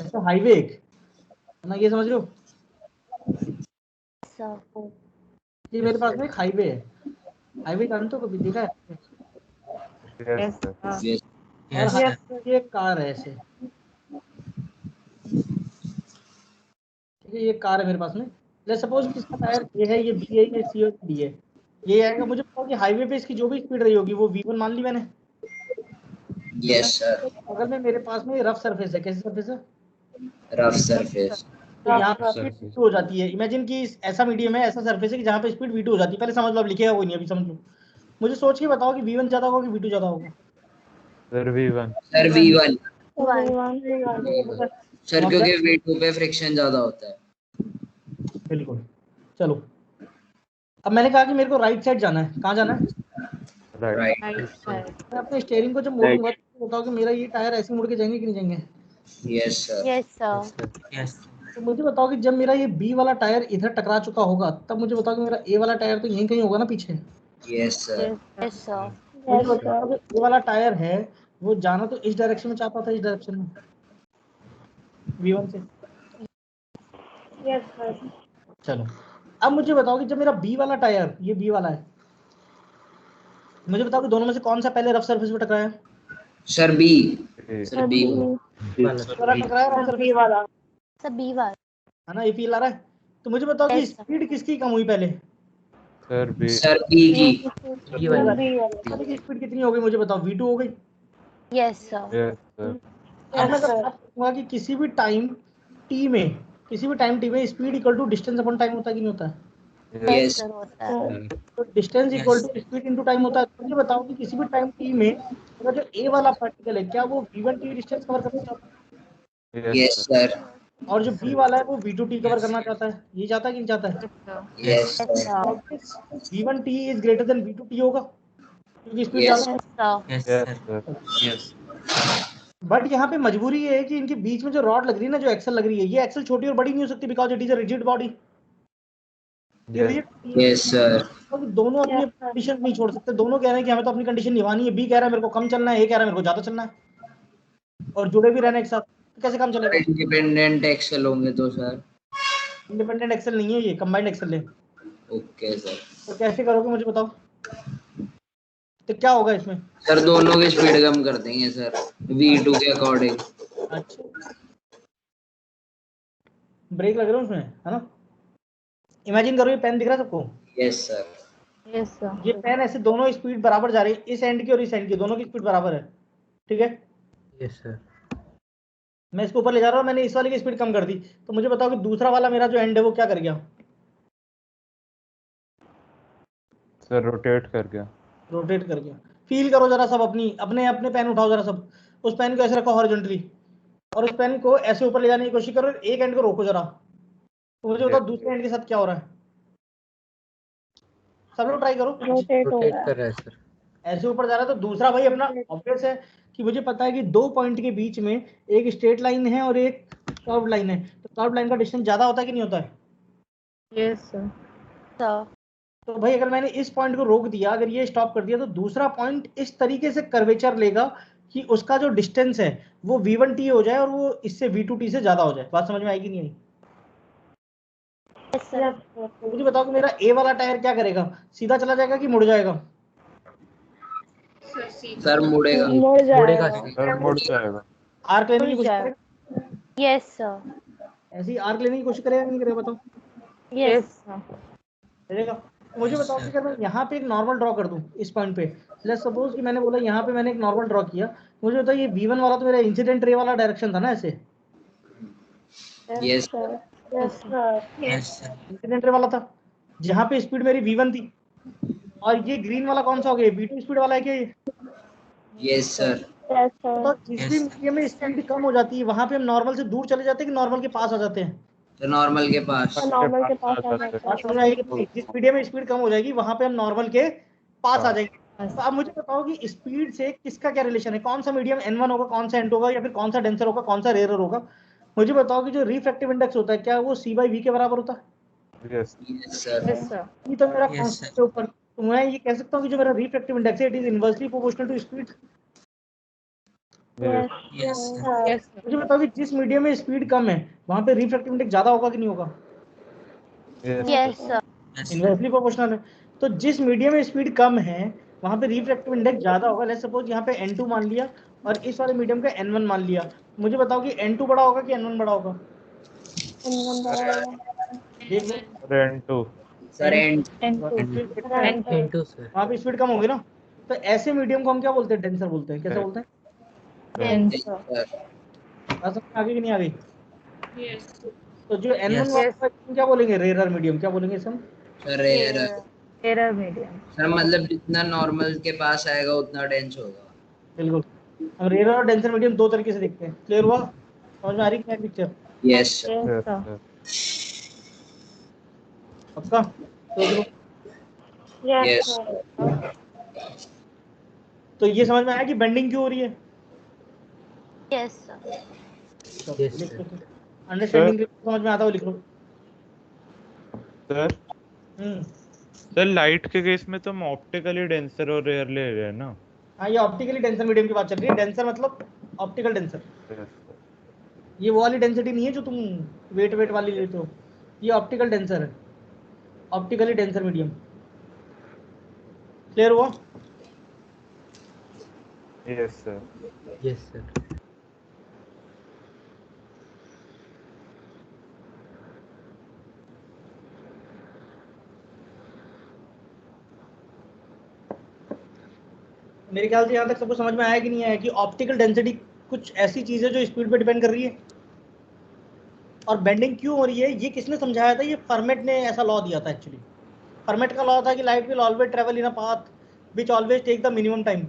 ऐसा हाईवे एक, है ना? ये समझ रहे हो? Sir. ये मेरे पास में एक हाईवे है। हाईवे जानते हो, कभी देखा है? Yes, sir. यस Yes, और sir. ये कार है ऐसे, ठीक है? ये कार है मेरे पास में। लेट्स सपोज कि इसका टायर ए है, ये बी है, ये सी और डी है, ये आएगा। मुझे बताओ कि हाईवे पे इसकी जो भी स्पीड रही होगी वो V1 मान ली मैंने। यस सर अगर में मेरे पास में रफ सरफेस है, कैसी सरफेस है? Rough surface. तो यहाँ पे स्पीड V2 हो जाती है। इमेजिन कि ऐसा मीडियम है, ऐसा सरफेस है कि जहाँ पे स्पीड V2 हो जाती है। पहले समझ लो, अब लिखेगा कोई नहीं, अभी समझ लो। मुझे सोच के बताओ कि V1 ज्यादा होगा कि V2 ज्यादा होगा? Sir, V1. Sir V1 sir, क्योंकि V2 पे फ्रिक्शन ज्यादा होता है। बिल्कुल। चलो, अब मैंने कहा कि मेरे को राइट साइड जाना है। कहाँ जाना है? Right. राइट मैं अपने स्टीयरिंग को जब मोड़ूंगा तो बताओ कि मेरा ये टायर ऐसे मुड़ के जाएंगे कि नहीं जाएंगे? Yes sir Yes, sir. Yes. तो मुझे बताओ कि जब मेरा ये बी वाला टायर इधर टकरा चुका होगा, तब मुझे बताओ कि मेरा ए वाला टायर तो यहीं कहीं होगा ना पीछे? Yes sir Yes, sir. मुझे बताओ कि ए वाला टायर है, वो जाना तो इस डायरेक्शन में चाहता था, इस डायरेक्शन में V1 से। Yes, sir. चलो, अब मुझे बताओ कि जब मेरा बी वाला टायर, ये बी वाला है, मुझे बताओ कि दोनों में से कौन सा पहले रफ सरफेस पे टकराया? Sir B A. Sir B वाला टकराया rough surface, Sir, B one. है ना? ये फील आ रहा है। तो मुझे बताओ कि Yes, sir. स्पीड किसकी कम हुई पहले? Sir, B. सर बी की ये वाला। की स्पीड कितनी हो गई मुझे बताओ? V2 हो गई। Yes, sir. Yes, sir. अब मैं अगर बात करूंगा कि किसी भी टाइम t में speed equal to distance upon time होता है कि नहीं होता है? यस Sir, होता है. तो distance equal to speed into time होता है। तो मुझे बताओ कि किसी भी टाइम t में मेरा जो a वाला पार्टिकल है, क्या वो V1 t डिस्टेंस कवर करना चाहता है? Yes, yes sir. सर और जो b वाला है वो V2 t कवर करना चाहता है। ये चाहता है कि नहीं चाहता है? Yes Yes, sir sir. V1 t is greater than V2 t होगा, क्योंकि स्पीड Yes. ज्यादा। Yes, sir. Yes, Yes, sir. sir. Yes. But यहाँ पे मजबूरी ये है कि इनके बीच में जो रॉड लग रही है ना, जो एक्सल लग रही है, ये एक्सल छोटी और बड़ी नहीं हो सकती, because it is a rigid body. Yes sir. दोनों अपनी कंडीशन नहीं छोड़ सकते, दोनों कह रहे हैं कि हमें तो अपनी कंडीशन निभानी है, बी कह रहा है मेरे को कम चलना है, ए कह रहा है मेरे को ज्यादा चलना है, और जुड़े भी रहने एक साथ, तो कैसे काम चलेगा? इंडिपेंडेंट एक्सेल होंगे तो सर। इंडिपेंडेंट एक्सेल नहीं है ये, कंबाइंड एक्सेल है। Okay sir. तो कैसे करोगे मुझे बताओ, तो क्या होगा इसमें? सर दोनों की स्पीड कम कर देंगे सर V2 के अकॉर्डिंग। अच्छा, ब्रेक लग रहा है उसमें, है ना? इमेजिन करो ये पेन दिख रहा है सबको? Yes sir. Yes, sir. ये पेन ऐसे दोनों स्पीड बराबर जा रही है, इस एंड की और इस एंड की, दोनों की स्पीड बराबर है, ठीक है? Yes sir. मैं इसको ऊपर ले जा रहा हूँ, मैंने इस वाले की स्पीड कम कर दी, तो मुझे बताओ कि दूसरा वाला मेरा जो एंड है वो क्या कर गया? सर रोटेट कर गया। रोटेट कर गया। फील करो जरा सब, अपने अपने पेन उठाओ जरा सब, उस पेन को ऐसे रखो हॉरिजॉन्टली, और उस पेन को ऐसे ऊपर ले जाने की कोशिश करो, एक एंड को रोको जरा, तो मुझे बताओ दूसरे एंड के साथ क्या हो रहा है? सब लोग ट्राई करो। Rotate हो रोटेट रहा कर रहा है सर। ऐसे ऊपर जा रहा है, तो दूसरा भाई अपना ऑब्वियस है कि मुझे पता है कि दो पॉइंट के बीच में एक स्ट्रेट लाइन है और एक कर्व लाइन है, तो कर्व लाइन का डिस्टेंस ज्यादा होता है कि नहीं होता है? Yes, sir. Sir. तो भाई अगर मैंने इस पॉइंट को रोक दिया, अगर ये स्टॉप कर दिया, तो दूसरा पॉइंट इस तरीके से कर्वेचर लेगा कि उसका जो डिस्टेंस है वो v1t हो जाए और वो इससे v2t से ज्यादा हो जाए। बात समझ में आएगी नहीं आई? Yes, sir. तो मुझे बताओ कि मेरा ए वाला टायर क्या करेगा, सीधा चला जाएगा कि मुड़ जाएगा? सर मुड़ेगा। मुड़ेगा जाएगा. सर मुड़ जाएगा। आर्क लेने की मुड़ कोशिश जाएगा। करेगा? Yes, sir. ऐसे ही आर्क लेने की कोशिश करेगा नहीं करेगा बताओ? Yes. sir. चलेगा। मुझे बताओ कि अगर मैं यहाँ पे एक नॉर्मल ड्रॉ कर दूं इस पॉइंट पे, लेट्स सपोज कि मैंने बोला यहाँ पे मैंने एक नॉर्मल ड्रॉ किया, मुझे बताओ ये v1 वाला तो मेरा इंसिडेंट रे वाला डायरेक्शन था ना, ऐसे yes Yes, sir. Yes sir. Incident ray वाला था, जहाँ पे स्पीड मेरी v1 थी, और ये ग्रीन वाला कौन सा हो गया, v2 स्पीड वाला है क्या ये? Yes sir. Yes, sir. तो जिस भी मीडियम में स्पीड कम हो जाती है वहां पे हम नॉर्मल से दूर चले जाते हैं कि नॉर्मल के पास आ जाते हैं? तो नॉर्मल के पास। Normal के पास आ जाते हैं। बात समझ में आएगी कि नहीं? जिस मीडियम में स्पीड कम हो जाएगी वहां पे हम नॉर्मल के पास आ जाएंगे। तो अब मुझे बताओ कि स्पीड से किसका क्या रिलेशन है, कौन सा मीडियम n1 होगा, कौन सा n2 होगा, या फिर कौन सा डेंसर होगा, कौन सा रेयर होगा? मुझे बताओ कि जो रिफ्रैक्टिव इंडेक्स होता है क्या वो c/v के बराबर होता है? Yes yes sir. Yes, sir. ये तो मेरा Yes, कांस्टेंट के ऊपर, तो मैं ये कह सकता हूँ कि जो मेरा रिफ्रैक्टिव इंडेक्स है it is inversely proportional to speed. Yes yes sir. Yes, sir. मुझे बताओ कि जिस मीडियम में स्पीड कम है वहां पे रिफ्रैक्टिव इंडेक्स ज्यादा होगा कि नहीं होगा? Yes, sir. Yes sir. Inversely proportional है। तो जिस मीडियम में स्पीड कम है वहां पे रिफ्रैक्टिव इंडेक्स ज्यादा होगा। लेट्स सपोज यहाँ पे n2 मान लिया और इस वाले मीडियम का n1 मान लिया, मुझे बताओ कि n2 बड़ा होगा कि n1 बड़ा होगा? देख लो, N2 sir and. N2 sir. वहां पे स्पीड कम होगी ना, तो ऐसे मीडियम को हम क्या बोलते हैं, डेंसर बोलते हैं। कैसे बोलते हैं? Yes, sir. बात समझ में आ गई कि नहीं आ गई? तो जो n1 वाला है, क्या बोलेंगे, रेयर मीडियम क्या बोलेंगे इसे हम? Sir rare. Error medium. Sir मतलब जितना नॉर्मल के पास आएगा उतना डेंस होगा। बिल्कुल, हम रेयर और डेंसर मीडियम दो तरीके से देखते हैं। क्लियर हुआ? समझ में आ रही है picture? Yes sir. Yes, sir. पक्का? सोच लो। यस। तो ये समझ में आया कि बेंडिंग क्यों हो रही है? Yes, sir. Yes, sir. Understanding समझ में आता हो लिख लो। सर हम्म, सर लाइट के केस में तो हम ऑप्टिकली डेंसर और रेयर ले रहे हैं ना? हाँ ये ऑप्टिकली डेंसर मीडियम की बात चल रही है। डेंसर मतलब ऑप्टिकल डेंसर, यस ये वो वाली डेंसिटी नहीं है जो तुम वेट वाली लेते हो, ये ऑप्टिकल डेंसर है, ऑप्टिकली डेंसर मीडियम। क्लियर हुआ? Yes sir. Yes sir. मेरे ख्याल से यहाँ तक सबको समझ में आया कि नहीं आया कि ऑप्टिकल डेंसिटी कुछ ऐसी चीज है जो स्पीड पे डिपेंड कर रही है। और बेंडिंग क्यों हो रही है ये किसने समझाया था? ये फर्मेट ने ऐसा लॉ दिया था एक्चुअली। फर्मेट का लॉ था कि light will always travel in a path which always take the minimum time.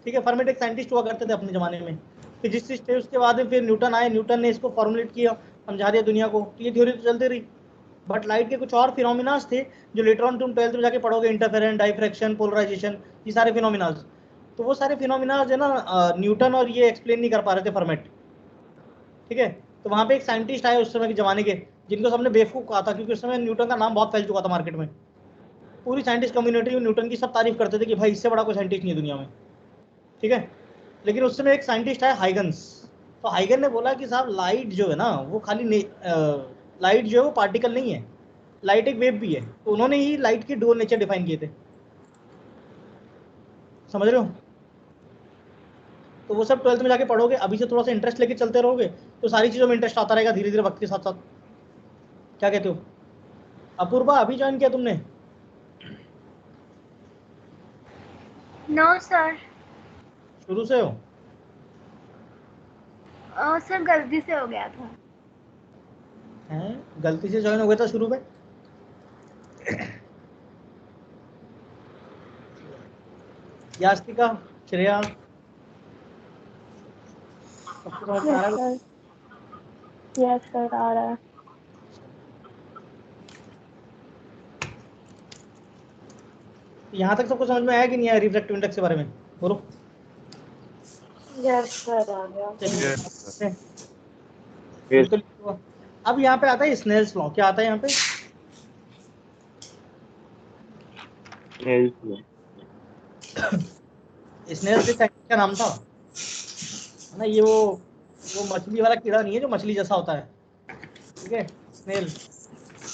ठीक है, फर्मेट एक साइंटिस्ट हुआ करते थे अपने ज़माने में, फिजिसिस्ट थे। उसके बाद में फिर न्यूटन आए, न्यूटन ने इसको फॉर्मुलेट किया, समझा दिया दुनिया को। तो ये थ्योरी तो चलती रही, बट लाइट के कुछ और फिनोमिनास थे जो लेटर ऑन तुम 12th में जाके पढ़ोगे, इंटरफेरेंस, डाइफ्रैक्शन, पोलराइजेशन, ये सारे फिनोमिनास। तो वो सारे फिनोमिनास है ना न्यूटन और ये एक्सप्लेन नहीं कर पा रहे थे फर्मेट। ठीक है, तो वहाँ पे एक साइंटिस्ट आए उस समय के ज़माने के, जिनको सबने बेवकूफ कहा था, क्योंकि उस समय न्यूटन का नाम बहुत फैल चुका था मार्केट में। पूरी साइंटिस्ट कम्युनिटी में न्यूटन की सब तारीफ करते थे कि भाई इससे बड़ा कोई साइंटिस्ट नहीं है दुनिया में, ठीक है। लेकिन उस समय एक साइंटिस्ट है हाइगन्स, तो हाइगन ने बोला कि साहब लाइट जो है ना वो खाली लाइट जो है वो पार्टिकल नहीं है, लाइट एक वेव भी है। तो उन्होंने ही लाइट के डुअल नेचर डिफाइन किए थे, समझ रहे हो। तो वो सब 12th में जाके पढ़ोगे, अभी से थोड़ा सा इंटरेस्ट लेके चलते रहोगे तो सारी चीज़ों में इंटरेस्ट आता रहेगा धीरे धीरे वक्त के साथ साथ। क्या कहते हो अपूर्वा, अभी ज्वाइन किया तुमने? No sir. शुरू से हो? सर गलती से हो गया था। हैं, गलती से ज्वाइन हो गया था शुरू में? यास्तिका, श्रेया, सबको समझ में आ रहा है? यस सर आ रहा है। यहाँ तक सबको समझ में आया कि नहीं आया रिफ्रैक्टिव इंडेक्स के बारे में? बोलो। यस सर आ गया। बिल्कुल। अब यहाँ पे आता है स्नेल्स लॉ। क्या आता है यहाँ पे? स्नेल्स एक साइंटिस्ट का नाम था, है ना। ये वो मछली वाला कीड़ा नहीं है जो मछली जैसा होता है, ठीक है। स्नेल,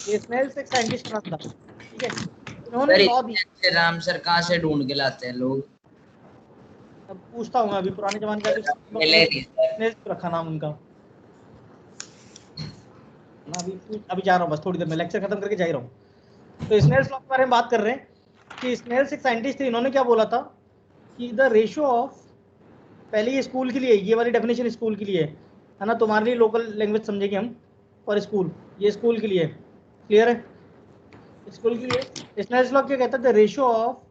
ये स्नेल्स एक साइंटिस्ट का नाम था, ठीक है। इन्होंने लॉ दी। राम सर कहाँ से ढूंढ के लाते हैं लोग? अब पूछता हूँ अभी पुराने जमाने का मिले नहीं सर। स्नेल्स रखा नाम उनका ना। अभी जा रहा हूँ, बस थोड़ी देर में लेक्चर खत्म करके जा ही रहा हूँ। तो स्नेल्स लॉ के बारे में बात कर रहे हैं कि स्नेल्स एक साइंटिस्ट थे। इन्होंने क्या बोला था कि द रेशियो ऑफ, पहले ये स्कूल के लिए, ये वाली डेफिनेशन स्कूल के लिए है ना, तुम्हारे लिए लोकल लैंग्वेज समझेंगे हम, और स्कूल, ये स्कूल के लिए, क्लियर है? स्कूल के लिए स्नेल्स लॉ क्या कहता है? The ratio of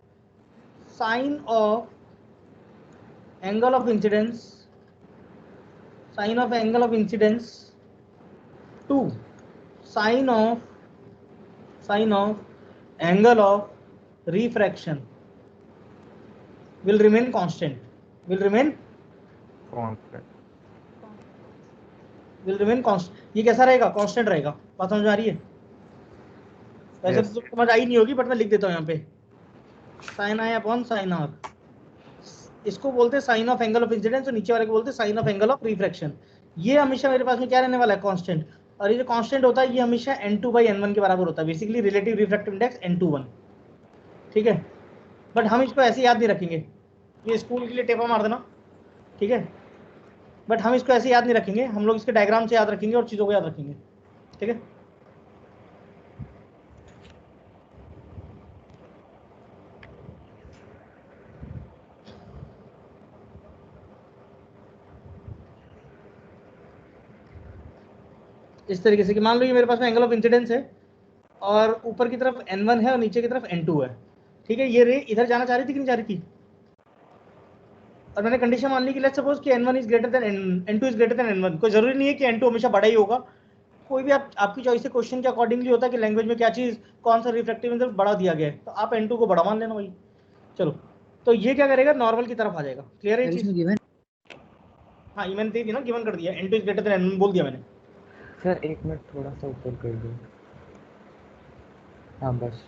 sine of angle of incidence, sine of angle of incidence to sine of angle of refraction will remain constant, will remain constant। ये कैसा रहेगा? कांस्टेंट रहेगा। बात समझ में आ रही है? वैसे तो समझ आई नहीं होगी, बट मैं लिख देता हूँ यहाँ पे, sine I upon sine R. इसको बोलते हैं sine of angle of incidence, और नीचे वाले को बोलते हैं sine of angle of refraction. ये हमेशा मेरे पास में क्या रहने वाला है? कांस्टेंट। और ये जो कांस्टेंट होता है ये हमेशा n2/n1 के बराबर होता है, basically relative refractive index n2/1, ठीक है। बट हम इसको ऐसे याद नहीं रखेंगे, ये स्कूल के लिए टेपा मार देना, ठीक है। बट हम इसको ऐसे याद नहीं रखेंगे, हम लोग इसके डायग्राम से याद रखेंगे और चीज़ों को याद रखेंगे, ठीक है। इस तरीके से कि मान लो ये मेरे पास में एंगल ऑफ इंसिडेंस है और ऊपर की तरफ n1 है और नीचे की तरफ n2 है, ठीक है। ये रे इधर जाना चाह रही थी कि नहीं जा रही थी? और मैंने कंडीशन मान ली कि लेट्स सपोज कि n1 is greater than n2 is greater than n1। कोई जरूरी नहीं है कि n2 हमेशा बड़ा ही होगा, कोई भी आपकी चॉइस से क्वेश्चन के अकॉर्डिंगली होता है कि लैंग्वेज में क्या चीज, कौन सा रिफ्रैक्टिव इंडेक्स बड़ा दिया गया है, तो आप n2 को बड़ा मान लेना भाई। चलो, तो ये क्या करेगा? नॉर्मल की तरफ आ जाएगा। क्लियर है ये चीज? हाँ, ये मैंने दे दी ना, गिवन कर दिया, n2 is greater than n1 बोल दिया मैंने। सर एक मिनट थोड़ा सा ऊपर कर दो। हाँ बस,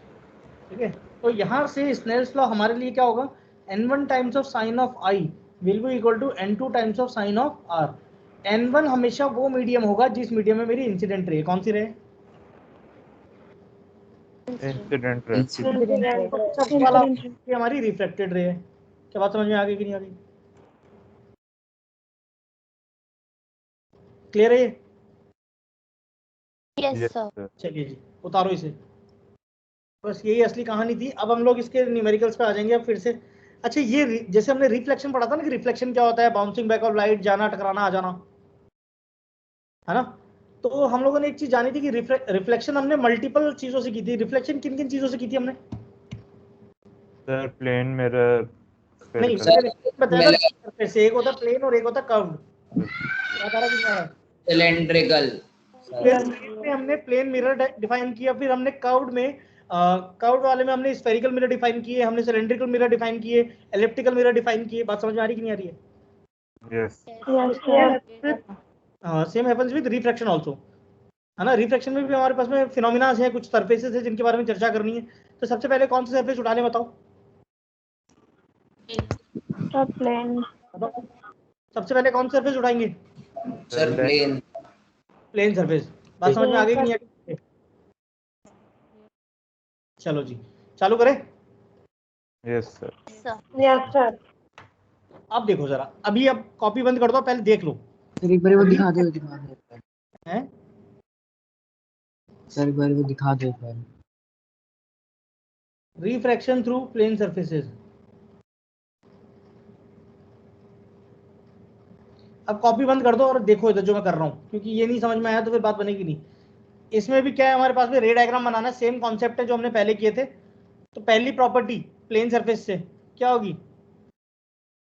ठीक है। तो यहाँ से स्नेल्स लॉ हमारे लिए क्या होगा? n1 times of sine of i will be equal to n2 times of sine of r। n1 हमेशा वो मीडियम होगा जिस मीडियम में मेरी इंसिडेंट रे, कौन सी रे? इंसिडेंट रे। सब वाला ये हमारी रिफ्लेक्टेड रे है। क्या बात समझ में आ गई कि नहीं आ गई? क्लियर है? Yes sir. चलिए जी, उतारो इसे। बस यही असली कहानी थी। अब हम लोग इसके न्यूमेरिकल्स पे आ जाएंगे अब फिर से। अच्छा, ये जैसे हमने रिफ्लेक्शन पढ़ा था ना कि रिफ्लेक्शन क्या होता है? बाउंसिंग बैक ऑफ लाइट, जाना, टकराना, आ जाना, है ना। तो हम लोगों ने एक चीज जानी थी कि रिफ्लेक्शन हमने मल्टीपल चीजों से की थी। रिफ्लेक्शन किन किन चीजों से की थी हमने? सर प्लेन, मिरर, नहीं बताया था, से एक होता प्लेन और एक होता कर्व्ड। सिलेंड्रिकल। हमने प्लेन मिरर डिफाइन किया, फिर हमने कर्व्ड में कर्व्ड वाले में हमने स्फेरिकल मिरर डिफाइन किए, हमने सिलेंड्रिकल मिरर डिफाइन किए, एलिप्टिकल मिरर डिफाइन किए। बात समझ में आ रही कि नहीं आ रही है? Yes. Same happens with refraction also, है ना। रिफ्रैक्शन में भी हमारे पास में फिनोमिना है, कुछ सरफेसेस है जिनके बारे में चर्चा करनी है। तो सबसे पहले कौन सा सरफेस उठा लें बताओ? प्लेन। बताओ सबसे पहले कौन सा सरफेस उठाएंगे? Sir plane. Plane surface. बात समझ में आ गई कि नहीं आ गई? चलो जी चालू करें। Yes sir. Yes sir. अब देखो जरा, अभी अब कॉपी बंद कर दो, पहले देख लो। सर एक बार वो दिखा दो हैं? सर एक बार वो दिखा दो एक बार। Refraction through plane surfaces. अब कॉपी बंद कर दो और देखो इधर जो मैं कर रहा हूँ, क्योंकि ये नहीं समझ में आया तो फिर बात बनेगी नहीं। इसमें भी क्या है हमारे पास में, रे डायग्राम बनाना है, सेम कॉन्सेप्ट है जो हमने पहले किए थे। तो पहली प्रॉपर्टी प्लेन सरफेस से क्या होगी?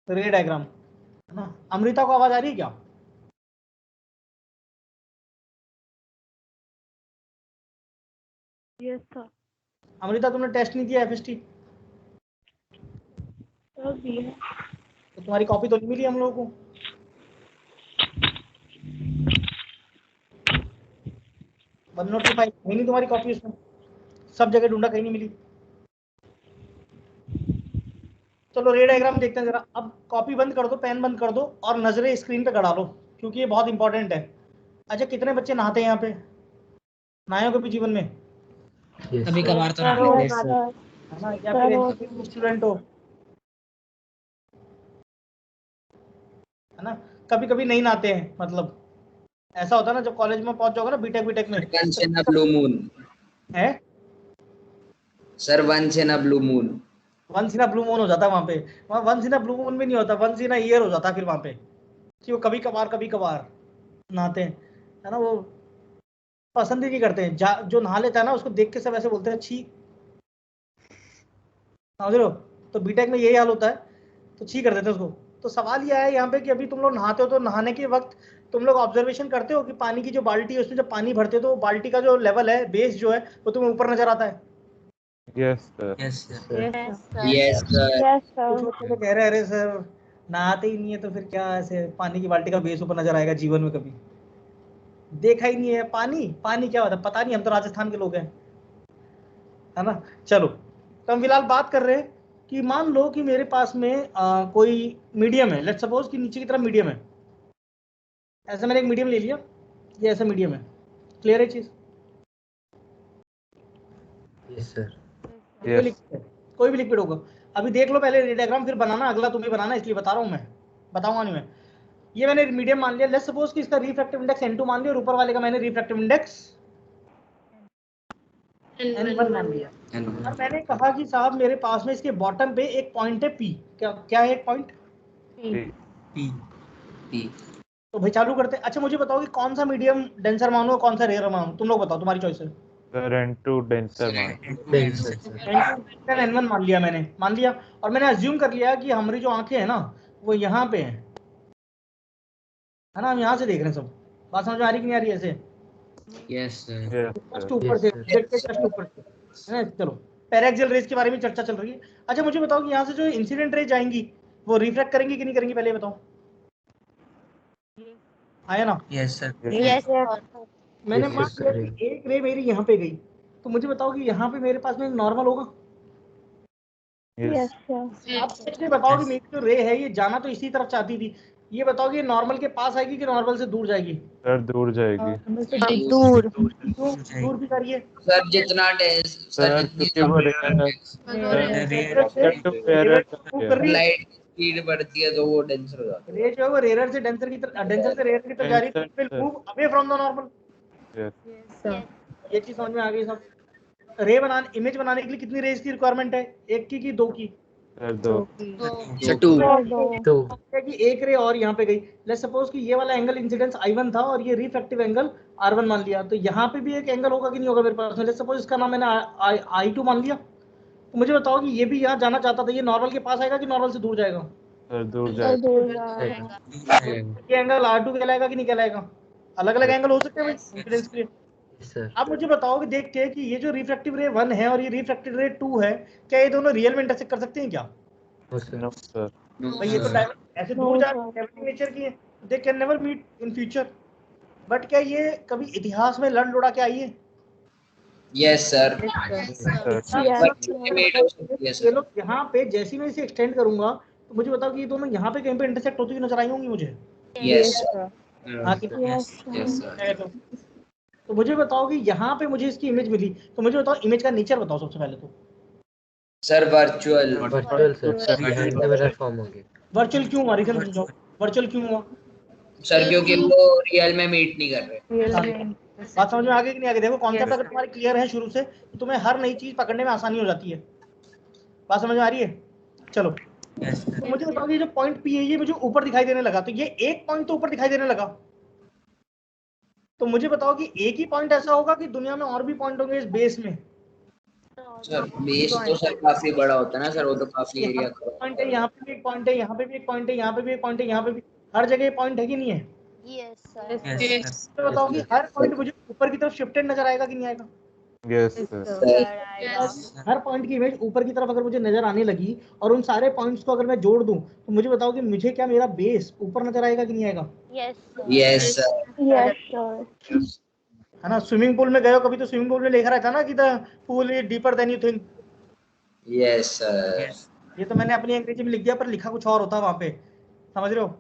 रे डायग्राम, है ना। अमृता को आवाज आ रही है क्या? Yes sir. अमृता तुमने टेस्ट नहीं दिया एफएसटी? दिया। तो तुम्हारी कॉपी तो नहीं मिली हम लोगों को? वन नोट की फाइल नहीं तुम्हारी कॉपी उसमें, सब जगह ढूंढा कहीं नहीं मिली। चलो रे डायग्राम देखते हैं जरा। अब कॉपी बंद कर दो, पेन बंद कर दो और नजरें स्क्रीन पे गड़ा लो, क्योंकि ये बहुत इंपॉर्टेंट है। अच्छा कितने बच्चे नहाते हैं यहाँ पे? नहाए हो कभी जीवन में? कभी कभार तो नहाते हैं। है ना, या फिर स्टूडेंट हो, है ना। कभी कभी नहीं नहाते हैं, मतलब ऐसा होता है ना, जब कॉलेज में पहुंच जाओगे ना, बीटेक में once in a blue moon है। Sir, once in a blue moon. Once in a blue moon हो जाता है वहां पे। वहां once in a blue moon भी नहीं होता, वंस इन अ ईयर हो जाता है फिर वहां पे, कि वो कभी कभार नहाते हैं, है ना। वो पसंद ही नहीं करते हैं। जो नहा लेता है ना उसको देख के सब ऐसे बोलते हैं छी, समझ रहे हो। तो बीटेक में यही हाल होता है, तो छी कर देते हैं उसको। तो सवाल ये है यहाँ पे कि अभी तुम लोग नहाते हो, तो नहाने के वक्त तुम लोग ऑब्जर्वेशन करते हो कि पानी की जो बाल्टी है उसमें जब पानी भरते हो तो बाल्टी का जो लेवल है, बेस जो है, वो तुम्हें ऊपर नजर आता है। Yes sir. Yes sir. कुछ बच्चे तो कह रहे हैं अरे सर नहाते ही नहीं है तो फिर क्या ऐसे पानी की बाल्टी का बेस ऊपर नजर आएगा? जीवन में कभी देखा ही नहीं है पानी। पानी क्या होता है पता नहीं, हम तो राजस्थान के लोग हैं, है ना। चलो तो हम फिलहाल बात कर रहे हैं कि मान लो कि मेरे पास में कोई मीडियम है। लेट्स सपोज कि नीचे की तरफ मीडियम है। ऐसा मैंने एक मीडियम ले लिया, ये ऐसा मीडियम है। क्लियर है चीज? Yes sir. कोई भी लिक्विड होगा। अभी देख लो पहले डायग्राम, फिर बनाना अगला तुम्हें बनाना, इसलिए बता रहा हूँ मैं, बताऊंगा नहीं मैं। ये मैंने मीडियम मान लिया। लेट्स सपोज कि इसका रिफ्रैक्टिव इंडेक्स N2 मान लिया और ऊपर वाले का मैंने रिफ्रैक्टिव इंडेक्स N1 मान लिया। और मैंने कहा कि साहब मेरे पास में इसके बॉटम पे एक पॉइंट है P। क्या है एक पॉइंट? पी। तो भाई चालू करते हैं। अच्छा मुझे बताओ कि कौन सा मीडियम डेंसर मानो, कौन सा रेयर मानो, तुम लोग बताओ, तुम्हारी चॉइस है। सर N2 डेंसर मान। N1 मान लिया मैंने, मान लिया। और मैंने अज्यूम कर लिया कि हमारी जो आंखें हैं ना वो यहाँ पे है ना, हम यहाँ से देख रहे हैं सब। बात समझ में आ रही कि नहीं आ रही? ऐसे यस सर। जस्ट ऊपर से, जस्ट ऊपर से, है ना। चलो पैराक्सियल रेज के बारे में चर्चा चल रही है। अच्छा मुझे बताओ कि यहाँ से जो इंसिडेंट रेज आएंगी वो रिफ्रैक्ट करेंगी कि नहीं करेंगी, पहले बताओ। आया ना? Yes sir. मैंने मान लिया कि एक रे मेरी यहाँ पे गई, तो मुझे बताओ कि यहाँ पे मेरे पास में नॉर्मल होगा। यस आप मुझे बताओ कि मेरी जो रे है ये जाना तो इसी तरफ चाहती थी, ये बताओ कि नॉर्मल के पास आएगी कि नॉर्मल से दूर जाएगी? सर दूर जाएगी। दूर। दूर की करिए सर। जितना सर क्योंकि वो लाइट स्पीड बढ़ती है तो वो डेंसर हो जाता है। रे जो है वो रेयर से डेंसर की तरफ, डेंसर से रेयर की तरफ जा रही है, will move away from the normal. ये चीज समझ में आ गई सब। रे बनाने, इमेज बनाने के लिए कितनी रेज की रिक्वायरमेंट है? एक की दो की? सर दो। कि एक रे और यहाँ पे गई। लेट्स सपोज कि ये वाला एंगल इंसिडेंस I1 था और ये रिफ्रैक्टिव एंगल R1 मान लिया, तो यहाँ पे भी एक एंगल होगा कि नहीं होगा मेरे पास में? लेट्स सपोज इसका नाम मैंने I2 मान लिया। तो मुझे बताओ कि ये भी यहाँ जाना चाहता था, ये नॉर्मल के पास आएगा कि नॉर्मल से दूर जाएगा? सर दूर जाएगा। ये एंगल R2 कहलाएगा कि नहीं कहलाएगा? अलग अलग एंगल हो सकते हैं भाई इंसिडेंस के लिए। आप मुझे बताओ कि देख के कि ये जो रिफ्रैक्टिव रे 1 है और ये रिफ्रैक्टिव रे 2 है, क्या ये दोनों रियल में इंटरसेक्ट कर सकते हैं क्या? No sir. भाई ये तो ऐसे दूर जा रहे हैं, नेचर की है, they can never meet in future. But क्या ये कभी इतिहास में लड़ लुड़ा के आई है? Yes sir. ये लोग यहाँ पे जैसे मैं इसे एक्सटेंड करूंगा तो मुझे बताओ कि ये दोनों यहाँ पे कहीं पे इंटरसेक्ट होती हुई नजर आई होंगी मुझे? यस हाँ कि सर। तो मुझे बताओ कि यहाँ पे मुझे इसकी इमेज मिली, तो मुझे बताओ इमेज का नेचर बताओ सबसे पहले तो। Sir virtual sir behind the mirror form होगी। वर्चुअल क्यों हुआ? रीजन समझाओ, वर्चुअल क्यों हुआ? सर क्योंकि वो रियल में मीट नहीं कर रहे। बात समझ में आगे कि नहीं आगे? देखो कॉन्सेप्ट अगर तुम्हारे क्लियर है शुरू से तो तुम्हें हर नई चीज पकड़ने में आसानी हो जाती है। बात समझ में आ रही है? चलो तो मुझे बताओ ये जो पॉइंट पी है ये मुझे ऊपर दिखाई देने लगा, तो ये एक पॉइंट तो ऊपर दिखाई देने लगा, तो मुझे बताओ कि एक ही पॉइंट ऐसा होगा कि दुनिया में और भी पॉइंट होंगे इस बेस में? सर बेस तो सर काफी बड़ा होता है ना सर, वो तो काफी एरिया का पॉइंट है, यहाँ पे भी एक पॉइंट है, यहाँ पे भी एक पॉइंट है, यहाँ पे भी एक पॉइंट है, यहाँ पे भी, हर जगह पॉइंट है कि नहीं है? Yes sir. तो बताओ कि हर पॉइंट मुझे ऊपर की तरफ शिफ्टेड नजर आएगा कि नहीं आएगा? Yes sir. हर पॉइंट की इमेज ऊपर की तरफ अगर मुझे नजर आने लगी और उन सारे पॉइंट्स को अगर मैं जोड़ दूं तो मुझे बताओ कि मुझे क्या मेरा बेस ऊपर नजर आएगा कि नहीं आएगा? Yes sir. है ना? स्विमिंग पूल में गए हो कभी तो स्विमिंग पूल में लिखा रहता है ना कि the pool is deeper than you think. Yes sir. ये तो मैंने अपनी अंग्रेजी में लिख दिया पर लिखा कुछ और होता है वहां पे, समझ रहे हो?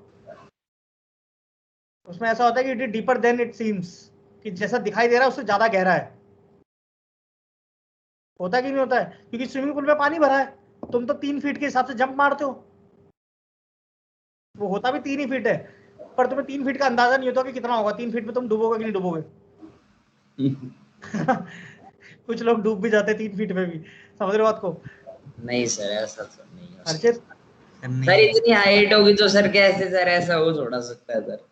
उसमें ऐसा होता है कि it is deeper than it seems, कि जैसा दिखाई दे रहा है उससे ज्यादा गहरा है। होता है कि नहीं होता है? क्योंकि स्विमिंग पूल में पानी भरा है, तुम तो 3 फीट के हिसाब से जंप मारते हो, वो होता भी 3 ही फीट है, पर तुम्हें 3 फीट का अंदाजा नहीं होता कि कितना होगा 3 फीट में, तुम डूबोगे कि नहीं डूबोगे? कुछ लोग डूब भी जाते हैं 3 फीट में भी, समझ रहे हो बात को? नहीं सर ऐसा तो नहीं हो हर्षित सर, इतनी हाइट होगी तो सर कैसे सर ऐसा हो छोड़ा सकता है सर?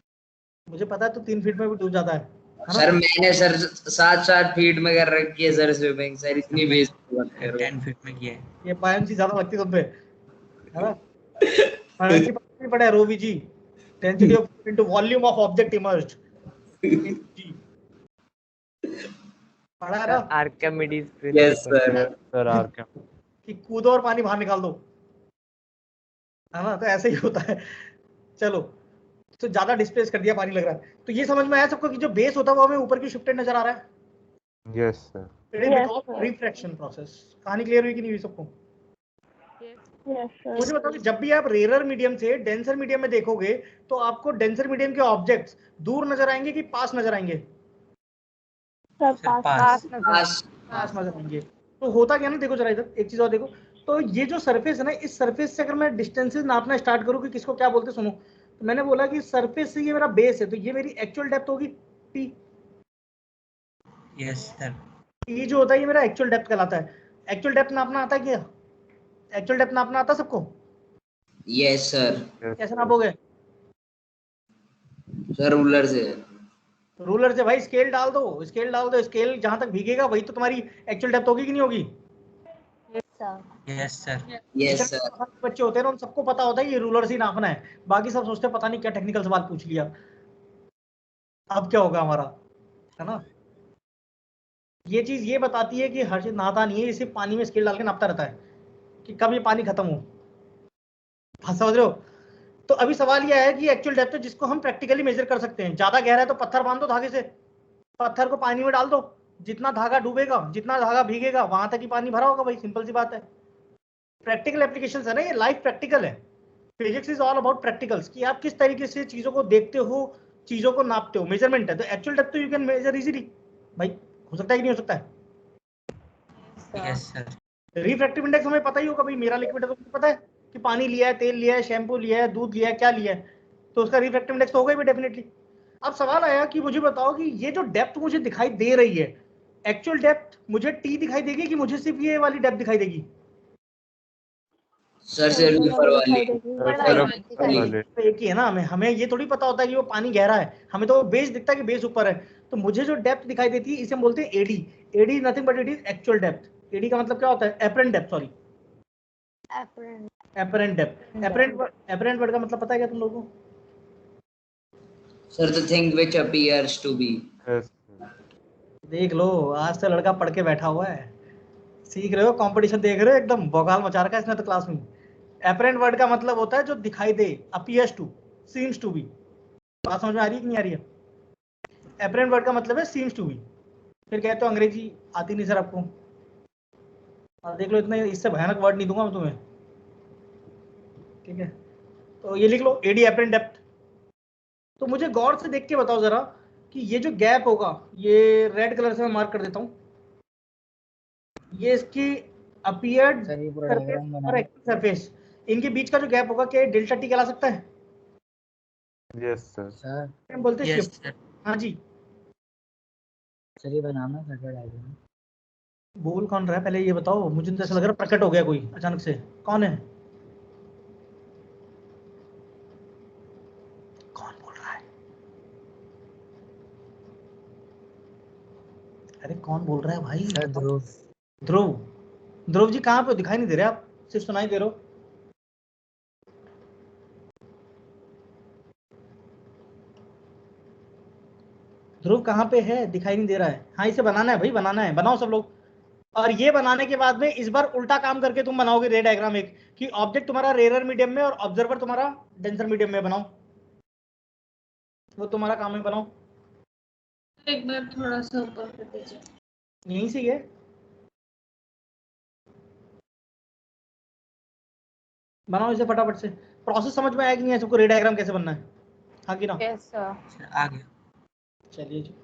मुझे पता है तो 3 फीट में भी डूब जाता है ना? सर मैंने सर 7-7 फीट में कर रखी है सर स्विमिंग, सर इतनी बेइज्जती मत करो। 10 फीट में किया है। ये बायोलॉजी ज्यादा लगती है तुम पे, है ना? बायोलॉजी पढ़नी पड़े रोवी जी, density of into volume of object immersed, पढ़ा है ना? Archimedes yes sir. आर्किमिडीज कि कूदो और पानी बाहर निकाल दो, है ना? तो ऐसे ही होता है। चलो तो ज्यादा डिस्प्लेस कर दिया, पानी लग रहा है, तो ये समझ में आया सबको कि जो बेस होता है वो हमें ऊपर की शिफ्टेड नजर आ रहा है? Yes sir. It is because refraction process. कहानी क्लियर हुई कि नहीं हुई सबको? मुझे बताओ कि जब भी आप रेयर मीडियम से डेंसर मीडियम में देखोगे तो आपको डेंसर मीडियम के ऑब्जेक्ट्स दूर नजर आएंगे कि पास नजर आएंगे? पास पास नजर आएंगे। तो होता क्या ना, देखो जरा इधर एक चीज और देखो, तो ये जो सरफेस है ना, इस सरफेस से अगर मैं डिस्टेंसेस नापना स्टार्ट करूं कि किसको क्या बोलते सुनो, तो मैंने बोला कि सरफेस से ये मेरा बेस है, तो ये मेरी एक्चुअल डेप्थ होगी टी। Yes sir. ये जो होता है ये मेरा एक्चुअल डेप्थ कहलाता है। एक्चुअल डेप्थ नापना आता है क्या? एक्चुअल डेप्थ नापना आता है सबको? Yes sir. कैसे नापोगे? सर रूलर से। रूलर से भाई, स्केल डाल दो, स्केल डाल दो, स्केल जहां तक भीगेगा वही तो तुम्हारी एक्चुअल डेप्थ होगी कि नहीं होगी? Yes sir. Yes sir. बच्चे होते हैं ना, उन सबको पता होता है ये रूलर से ही नापना है, बाकी सब सोचते हैं पता नहीं क्या टेक्निकल सवाल पूछ लिया, अब क्या होगा हमारा, है ना? ये चीज ये बताती है कि हर्षित नहाता नहीं है, ये सिर्फ पानी में स्केल डाल के नापता रहता है कि कब ये पानी खत्म हो। समझ रहे हो? तो अभी सवाल यह है कि एक्चुअल डेप्थ जिसको हम प्रैक्टिकली मेजर कर सकते हैं, ज्यादा गहरा है तो पत्थर बांध दो धागे से, पत्थर को पानी में डाल दो, जितना धागा डूबेगा जितना धागा भीगेगा वहां तक ही पानी भरा होगा भाई, सिंपल सी बात है। प्रैक्टिकल एप्लीकेशंस है ना, ये लाइफ प्रैक्टिकल है। Physics is all about practicals, कि आप किस तरीके से चीजों को देखते हो, चीजों को नापते हो, मेजरमेंट है। तो एक्चुअल डेप्थ तो यू कैन मेजर इजीली भाई, हो सकता है कि नहीं हो सकता है? Yes sir. रिफ्रैक्टिव इंडेक्स हमें पता ही होगा भाई, मेरा लिक्विड है तो पता है कि पानी लिया है, तेल लिया है, शैम्पू लिया है, दूध लिया है, क्या लिया है, तो उसका रिफ्रैक्टिव इंडेक्स तो होगा ही भाई डेफिनेटली। अब सवाल आया कि मुझे बताओ कि ये जो डेप्थ मुझे दिखाई दे रही है, एक्चुअल डेप्थ मुझे टी दिखाई देगी कि मुझे सिर्फ ये वाली डेप्थ दिखाई देगी? सर सिर्फ ऊपर वाली। एक ही है ना, हमें ये थोड़ी पता होता है कि वो पानी गहरा है, हमें तो बेस दिखता है कि बेस ऊपर है। तो मुझे जो डेप्थ दिखाई देती है इसे हम बोलते हैं AD. AD nothing but it is actual depth. AD का मतलब क्या होता है? Apparent depth, sorry apparent depth. Apparent word का मतलब पता है क्या तुम लोगों को? Sir the thing which appears to be. देख लो, आज से लड़का पढ़ के बैठा हुआ है, सीख रहे हो, कंपटीशन देख रहे हो, एकदम बवाल मचा रखा है इसने तो क्लास में। एपरेंट वर्ड का मतलब होता है जो दिखाई दे, appears to, seems to be. बात समझ में आ रही है कि नहीं आ रही है? एपरेंट वर्ड का मतलब है सीम्स टू बी। फिर कहते हो अंग्रेजी आती नहीं सर आपको, और देख लो इतना, इससे भयानक वर्ड नहीं दूंगा मैं तुम्हें, ठीक है। तो ये लिख लो एडी एपरेंट डेप्थ। तो मुझे गौर से देख के बताओ जरा कि ये जो गैप होगा, ये रेड कलर से मैं मार्क कर देता हूँ, ये इसकी अपीयर्ड सरफेस, इनके बीच का जो गैप होगा, क्या डेल्टा टी कहला सकता है? Yes sir. सर हम बोलते हैं यस शिफ्ट। सर। हाँ जी, सर ये बनाना सर्कल डायग्राम। बोल कौन रहा है पहले ये बताओ, मुझे तो ऐसा लग रहा है प्रकट हो गया कोई अचानक से। कौन है, कौन बोल रहा है? अरे कौन बोल रहा है भाई? सर ध्रुव। ध्रुव, ध्रुव जी कहाँ पे हो? दिखाई नहीं दे रहे आप, सिर्फ सुनाई दे रहे हो। ध्रुव कहाँ पे है? दिखाई नहीं दे रहा है। हाँ इसे बनाना है भाई, बनाना है, बनाओ सब लोग। और ये बनाने के बाद में इस बार उल्टा काम करके तुम बनाओगे रे डायग्राम एक, कि ऑब्जेक्ट तुम्हारा रेयर मीडियम में और ऑब्जर्वर तुम्हारा डेंसर मीडियम में बनाओ, वो तुम्हारा काम है, बनाओ। एक बार थोड़ा सा ऊपर कर दीजिए। यहीं से ये बनाओ इसे फटाफट से। प्रोसेस समझ में आया कि नहीं है सबको, रे डायग्राम कैसे बनना है? हाँ कि ना? Yes sir. सर आ गया। चलिए जी।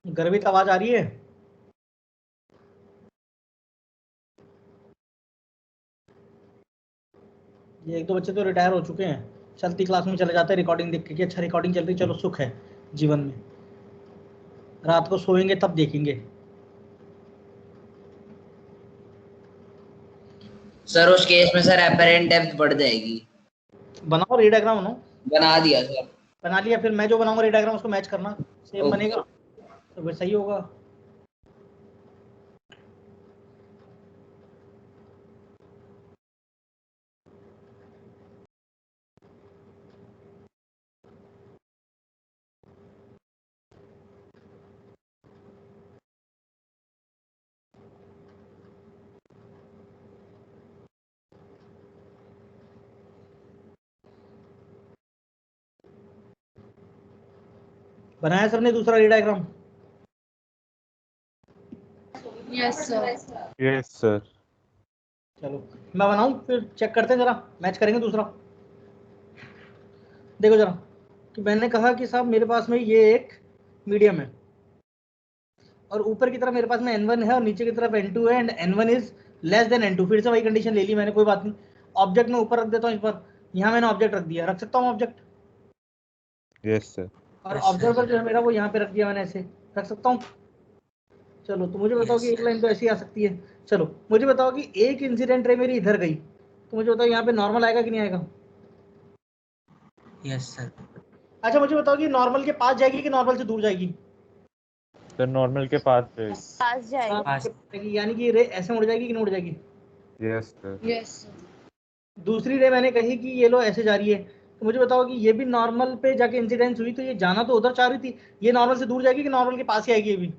गर्वित आवाज आ रही है? ये एक दो बच्चे तो रिटायर हो चुके हैं, चलती क्लास में चले जाते हैं रिकॉर्डिंग देख के कि अच्छा रिकॉर्डिंग चल रही, चलो सुख है जीवन में, रात को सोएंगे तब देखेंगे। सर उस केस में सर एपरेंट डेप्थ बढ़ जाएगी। बनाओ रे डायग्राम, बनाओ। बना दिया सर। बना लिया, फिर मैं जो बनाऊंगा रे डायग्राम उसको मैच करना, सेम ओके। बनेगा तो फिर सही होगा। बनाया सर ने दूसरा रे diagram? Yes sir. Yes sir. चलो मैं बनाऊं, फिर चेक करते हैं जरा, मैच करेंगे दूसरा। देखो जरा कि मैंने कहा कि साहब मेरे पास में ये एक मीडियम है, और ऊपर की तरफ मेरे पास में n1 है और नीचे की तरफ n2 है, and n1 is less than n2। फिर से वही कंडीशन ले ली मैंने, कोई बात नहीं। ऑब्जेक्ट में ऊपर रख देता हूँ इस पर, यहाँ मैंने ऑब्जेक्ट रख दिया, रख सकता हूँ ऑब्जेक्ट। Yes sir. और Yes, sir. ऑब्जर्वर जो है मेरा वो यहाँ पे रख दिया मैंने, ऐसे रख सकता हूँ। चलो तो मुझे बताओ Yes, कि एक sir. लाइन तो ऐसी आ सकती है। चलो मुझे बताओ कि एक इंसिडेंट रे मेरी इधर गई, तो मुझे बताओ यहाँ पे नॉर्मल आएगा कि नहीं आएगा? Yes sir. अच्छा मुझे बताओ कि नॉर्मल के पास जाएगी कि नॉर्मल से दूर जाएगी? सर नॉर्मल के पास जाएगी। पास जाएगा। नॉर्मल के पास जाएगी, यानी कि रे ऐसे मुड़ जाएगी कि नहीं उड़ जाएगी? Yes sir. यस दूसरी रे मैंने कही कि ये लो ऐसे जा रही है, तो मुझे बताओ कि ये भी नॉर्मल पे जाके इंसिडेंस हुई, तो ये जाना तो उधर चाह रही थी, ये नॉर्मल से दूर जाएगी कि नॉर्मल के पास ही आएगी? ये भी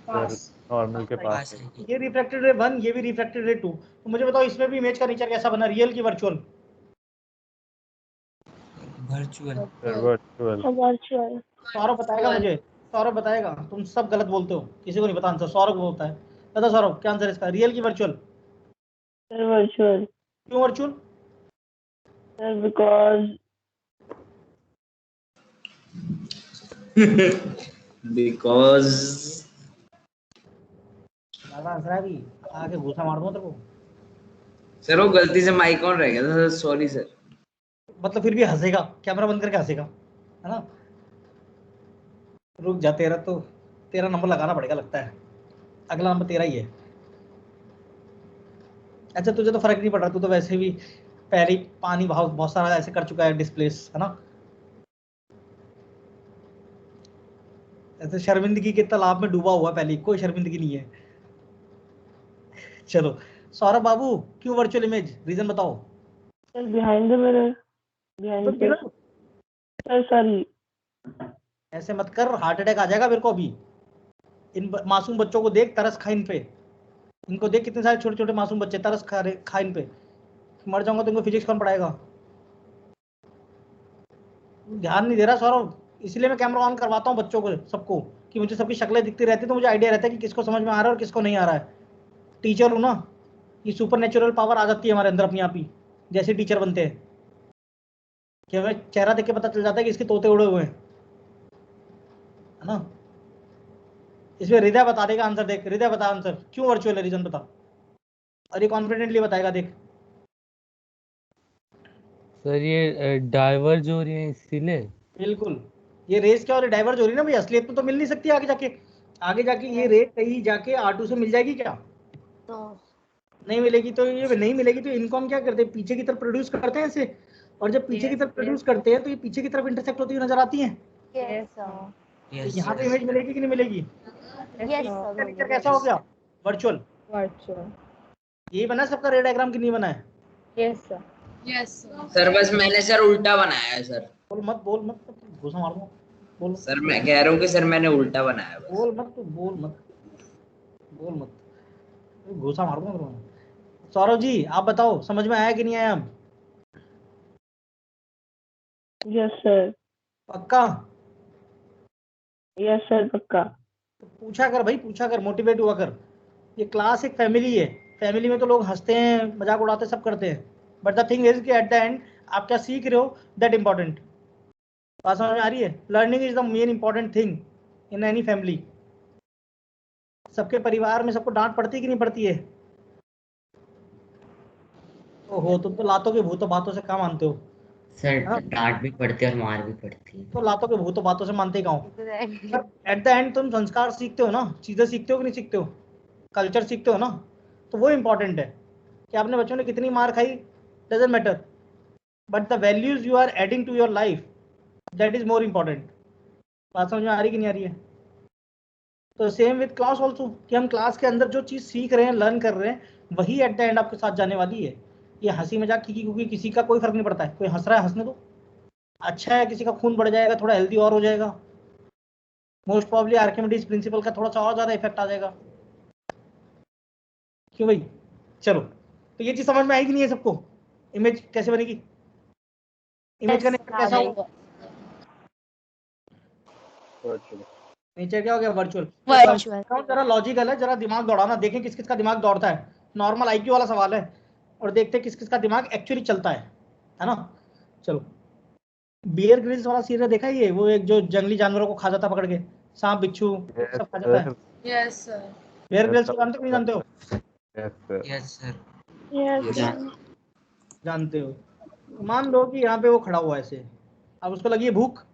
सर नॉर्मल के पास पास जाएगी। है। ये रिफ्रैक्टेड रे 1, ये भी रिफ्रैक्टेड रे 2। तो मुझे बताओ इसमें भी इमेज का नेचर कैसा बना, रियल की virtual? Virtual. Sir virtual. Virtual. Saurabh बताएगा मुझे, सौरभ बताएगा, तुम सब गलत बोलते हो, किसी को नहीं पता आंसर, सौरभ को होता है। बता सौरभ क्या आंसर इसका, रियल की वर्चुअल? Sir virtual. क्यों वर्चुअल? सर बिकॉज बिकॉज ज्यादा आंसर है अभी, आके घूसा मार दूं तेरे को। सर वो गलती से माइक ऑन रह गया था, सॉरी सर। मतलब फिर भी हंसेगा, कैमरा बंद करके हंसेगा, है ना? रुक जा, तेरा तो तेरा नंबर लगाना पड़ेगा लगता है, अगला नंबर तेरा ही है। अच्छा तुझे तो फर्क नहीं पड़ रहा, तू तो वैसे भी पहले ही पानी बहुत सारा ऐसे कर चुका है डिस्प्लेस, है ना। ऐसे शर्मिंदगी के तालाब में डूबा हुआ पहले, कोई शर्मिंदगी नहीं है। चलो सौरभ बाबू, क्यों वर्चुअल इमेज, रीजन बताओ। Sir, behind the mirror. Behind the Sir, sorry. ऐसे मत कर, हार्ट अटैक आ जाएगा मेरे को अभी। इन मासूम बच्चों को देख, तरस खा इन पे, इनको देख कितने सारे छोटे छोटे मासूम बच्चे, तरस खा इन पे। मर जाऊंगा तो इनको फिजिक्स कौन पढ़ाएगा। ध्यान नहीं दे रहा सौरभ, इसलिए मैं कैमरा ऑन करवाता हूँ बच्चों को सबको, कि मुझे सबकी शक्लें दिखती रहती है तो मुझे आइडिया रहता है कि किसको समझ में आ रहा है और किसको नहीं आ रहा है। टीचर हूँ ना, ये सुपर नेचुरल पावर आ जाती है हमारे अंदर अपनी आप ही, जैसे टीचर बनते हैं कि हमें चेहरा देख के पता चल जाता है कि इसके तोते उड़े हुए हैं, है ना। इसमें हृदय बता देगा आंसर। देख हृदय बता आंसर, क्यों वर्चुअल है, रीजन बता। और ये कॉन्फिडेंटली बताएगा, देख। सर ये डाइवर्ज हो रही है इसीलिए। बिल्कुल, ये रेस क्या हो रही है, डाइवर्ज हो रही है ना भाई, असलियत में तो मिल नहीं सकती आगे जाके। आगे जाके ये रेस कहीं जाके R2 से मिल जाएगी क्या? तो नहीं मिलेगी। तो ये नहीं मिलेगी तो इनको हम क्या करते हैं, पीछे की तरफ प्रोड्यूस करते हैं ऐसे, और जब पीछे की तरफ प्रोड्यूस करते हैं तो ये पीछे की तरफ इंटरसेक्ट होती हुई नजर आती हैं। तो यहाँ पे इमेज मिलेगी कि नहीं मिलेगी? पिक्चर कैसा हो गया, वर्चुअल। यही बना सबका रे डायग्राम कि नहीं बना है? यस सर बस मैंने सर उल्टा बनाया है सर। बोल मत घुसा मार दूं। बोल सर मैं कह रहा हूँ कि सर मैंने उल्टा बनाया है बस। बोल मत घुसा मार दूंगा। सौरभ जी आप बताओ, समझ में आया कि नहीं आया? अब Yes, sir. पक्का? Yes, sir, पक्का। तो पूछा कर भाई, पूछा कर, मोटिवेट हुआ कर। ये क्लास एक फैमिली है, फैमिली में तो लोग हंसते हैं, मजाक उड़ाते, सब करते हैं, बट द थिंग इज कि एट द एंड आप क्या सीख रहे हो, दैट इंपॉर्टेंट। बात समझ में आ रही है? Learning is the main important thing in any family. सबके परिवार में सबको डांट पड़ती है कि नहीं पड़ती है? ओहो, तुम तो लातों के भूतों बातों से क्या मानते हो? सर डांट भी पड़ती है और मार भी पड़ती है। तो लातों के भूतों बातों से मानते ही कहाँ हो? एट द एंड तुम संस्कार सीखते हो ना, चीजें सीखते हो कि नहीं सीखते हो, कल्चर सीखते हो ना, तो वो इंपॉर्टेंट है कि आपने बच्चों ने कितनी मार खाई, doesn't matter, but the values you are adding to your life, that is more important. बात समझ में आ रही कि नहीं आ रही है? तो सेम विद क्लास ऑल्सो, कि हम क्लास के अंदर जो चीज़ सीख रहे हैं, लर्न कर रहे हैं, वही एट द एंड आपके साथ जाने वाली है। ये हंसी मजाक की, क्योंकि किसी का कोई फर्क नहीं पड़ता है, कोई हंस रहा है हंसने दो, अच्छा है, किसी का खून बढ़ जाएगा, थोड़ा हेल्दी और हो जाएगा, मोस्ट प्रॉब्ली आर्किमिडीज प्रिंसिपल का थोड़ा सा और ज्यादा इफेक्ट आ जाएगा। क्यों भाई? चलो, तो ये चीज समझ में आएगी नहीं है सबको? इमेज कैसे बनेगी, इमेज का नेचर कैसा होगा? नेचर क्या हो गया, वर्चुअल। जरा लॉजिकल है, जरा दिमाग दौड़ाना, देखें किस किस का दिमाग दौड़ता है। नॉर्मल आईक्यू वाला सवाल है, और देखते हैं किस किस का दिमाग एक्चुअली चलता है ना। चलो, बियर ग्रिल्स वाला सीरियल देखा है? ये वो एक जो जंगली जानवरों को खा जाता पकड़ के, सांप बिच्छू सब खा जाता है। Yes sir. बियर ग्रिल्स को जानते हो नहीं जानते हो? Yes sir. जानते हो। मान लो कि यहाँ पे वो खड़ा हुआ है ऐसे, अब उसको लगी है भूख,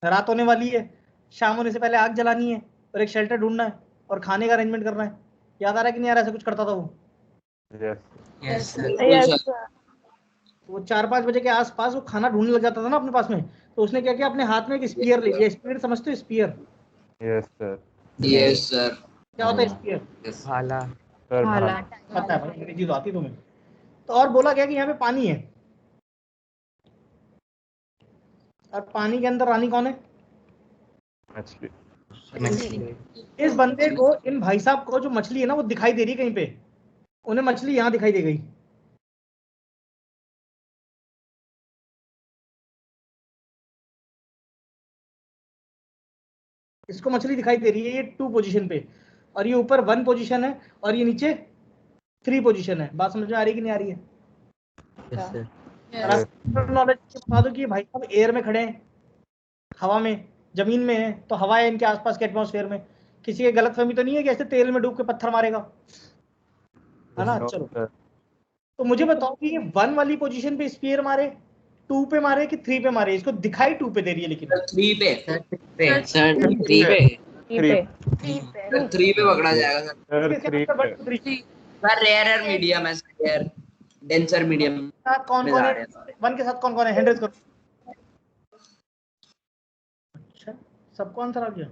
रात होने वाली है, शाम होने से पहले आग जलानी है, और एक शेल्टर ढूंढना है, और खाने का अरेंजमेंट करना है। याद आ रहा है कि नहीं आ रहा? ऐसा कुछ करता था वो। Yes sir. वो 4-5 बजे के आसपास वो खाना ढूंढने लग जाता था ना अपने पास में, तो उसने क्या किया, अपने हाथ में एक स्पीयर ले लिया। स्पीयर समझते हो? Sphere yes sir. क्या होता है स्पीयर? भाला। पता है भाई, अंग्रेजी तो आती तुम्हें। तो और बोला गया कि यहाँ पे पानी है, और पानी के अंदर रानी कौन है? मछली। इस बंदे को, इन भाई साहब को जो मछली है ना वो दिखाई दे रही है कहीं पे, उन्हें मछली यहाँ दिखाई दे गई। इसको मछली दिखाई दे रही है, ये 2 पोजीशन पे, और ये ऊपर 1 पोजीशन है, और ये नीचे 3 पोजीशन है। बात समझ में आ रही है कि नहीं आ रही है? नॉलेज बता दो कि भाई साहब एयर में खड़े हैं, हवा में, जमीन में है, तो हवा है इनके आसपास के एटमॉस्फेयर में। किसी की गलतफहमी तो नहीं है कि ऐसे तेल में डूब के पत्थर मारेगा, है ना? चलो, तो मुझे बताओ कि ये 1 वाली पोजीशन पे स्फीयर मारे, 2 पे मारे कि 3 पे मारे? इसको दिखाई 2 पे दे रही है, लेकिन 3 पे। सर 3 पे। 3 पे पकड़ा जाएगा सर। सर इसके 3 साथ पे 1 2 3 सर रेयर मीडियम है सर, रेयर डेंसर मीडियम साथ कौन में कौन जा है? रहे हैं। 1 के साथ कौन कौन है? हैंड रेज करो। अच्छा, सबको आंसर आ गया,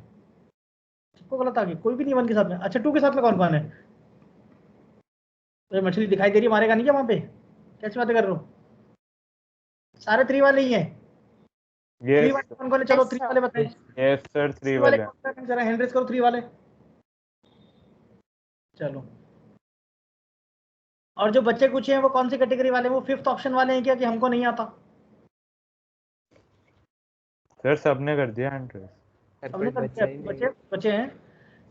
सबको गलत आ गया, कोई भी नहीं 1 के साथ में। अच्छा 2 के साथ में कौन कौन है? तो मछली दिखाई दे रही है, मारेगा नहीं क्या वहां पे? कैसी बातें कर रहे हो? सारे 3 वाले ही हैं। 3 यस वाले कौन कौन है? चलो 3 वाले बताएं। यस सर 3 वाले वाले कौन कौन है? जरा हैंड रेज करो 3 वाले। चलो, और जो बच्चे कुछ हैं वो कौन सी कैटेगरी वाले हैं? वो 5th ऑप्शन वाले हैं क्या कि हमको नहीं आता? सर सबने कर दिया हैंड रेस। हमने कर दिया, बच्चे बच्चे हैं।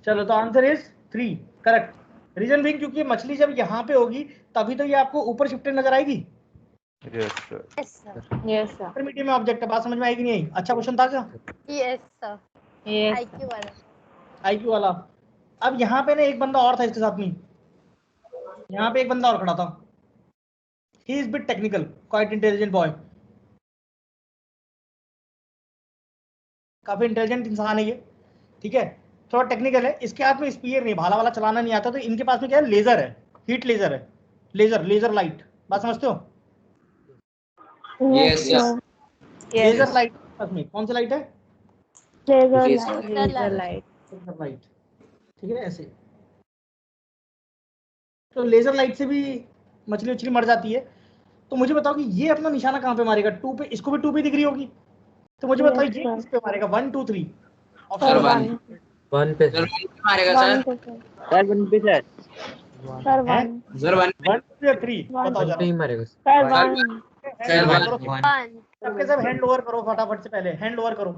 चलो, तो answer is 3 correct. Reason being क्योंकि मछली जब यहाँ पे होगी तभी तो ये आपको ऊपर शिफ्टेड नजर आएगी। Yes sir yes sir. Medium में ऑब्जेक्ट है, बात समझ में आएगी नहीं आई? अच्छा क्वेश्चन था क्या? Yes sir. यस आईक्यू वाला। आईक्यू वाला। अब यहाँ पे ना एक बंदा और था इसके साथ में, यहाँ पे एक बंदा और खड़ा था। He is bit technical, quite intelligent boy, काफी इंटेलिजेंट इंसान है ये, ठीक है, थोड़ा टेक्निकल है। इसके हाथ में स्पीयर नहीं, भाला वाला चलाना नहीं आता, तो इनके पास में क्या है? लेजर है, हीट लेजर है, लेजर लाइट। बात समझते हो? Yes sir. लेजर लाइट पास में कौन सी लाइट है? Laser light. लेजर लाइट, ठीक है, ऐसे। तो लेजर लाइट से भी मछली उछली मर जाती है। तो मुझे बताओ कि ये अपना निशाना कहाँ पे मारेगा? 2 पे, इसको भी 2 पे दिख रही होगी, तो मुझे बताओ ये किस पे मारेगा? 1 2 3 सर ऑप्शन 1 पे सर मारेगा सर। सर 1 पे सर। सर है? 1 सर 1 1 या 3 बताओ पे ही जरा। मारेगा। सर 1 सर 1 सबके सब हैंड ओवर करो फटाफट से, पहले हैंड ओवर करो,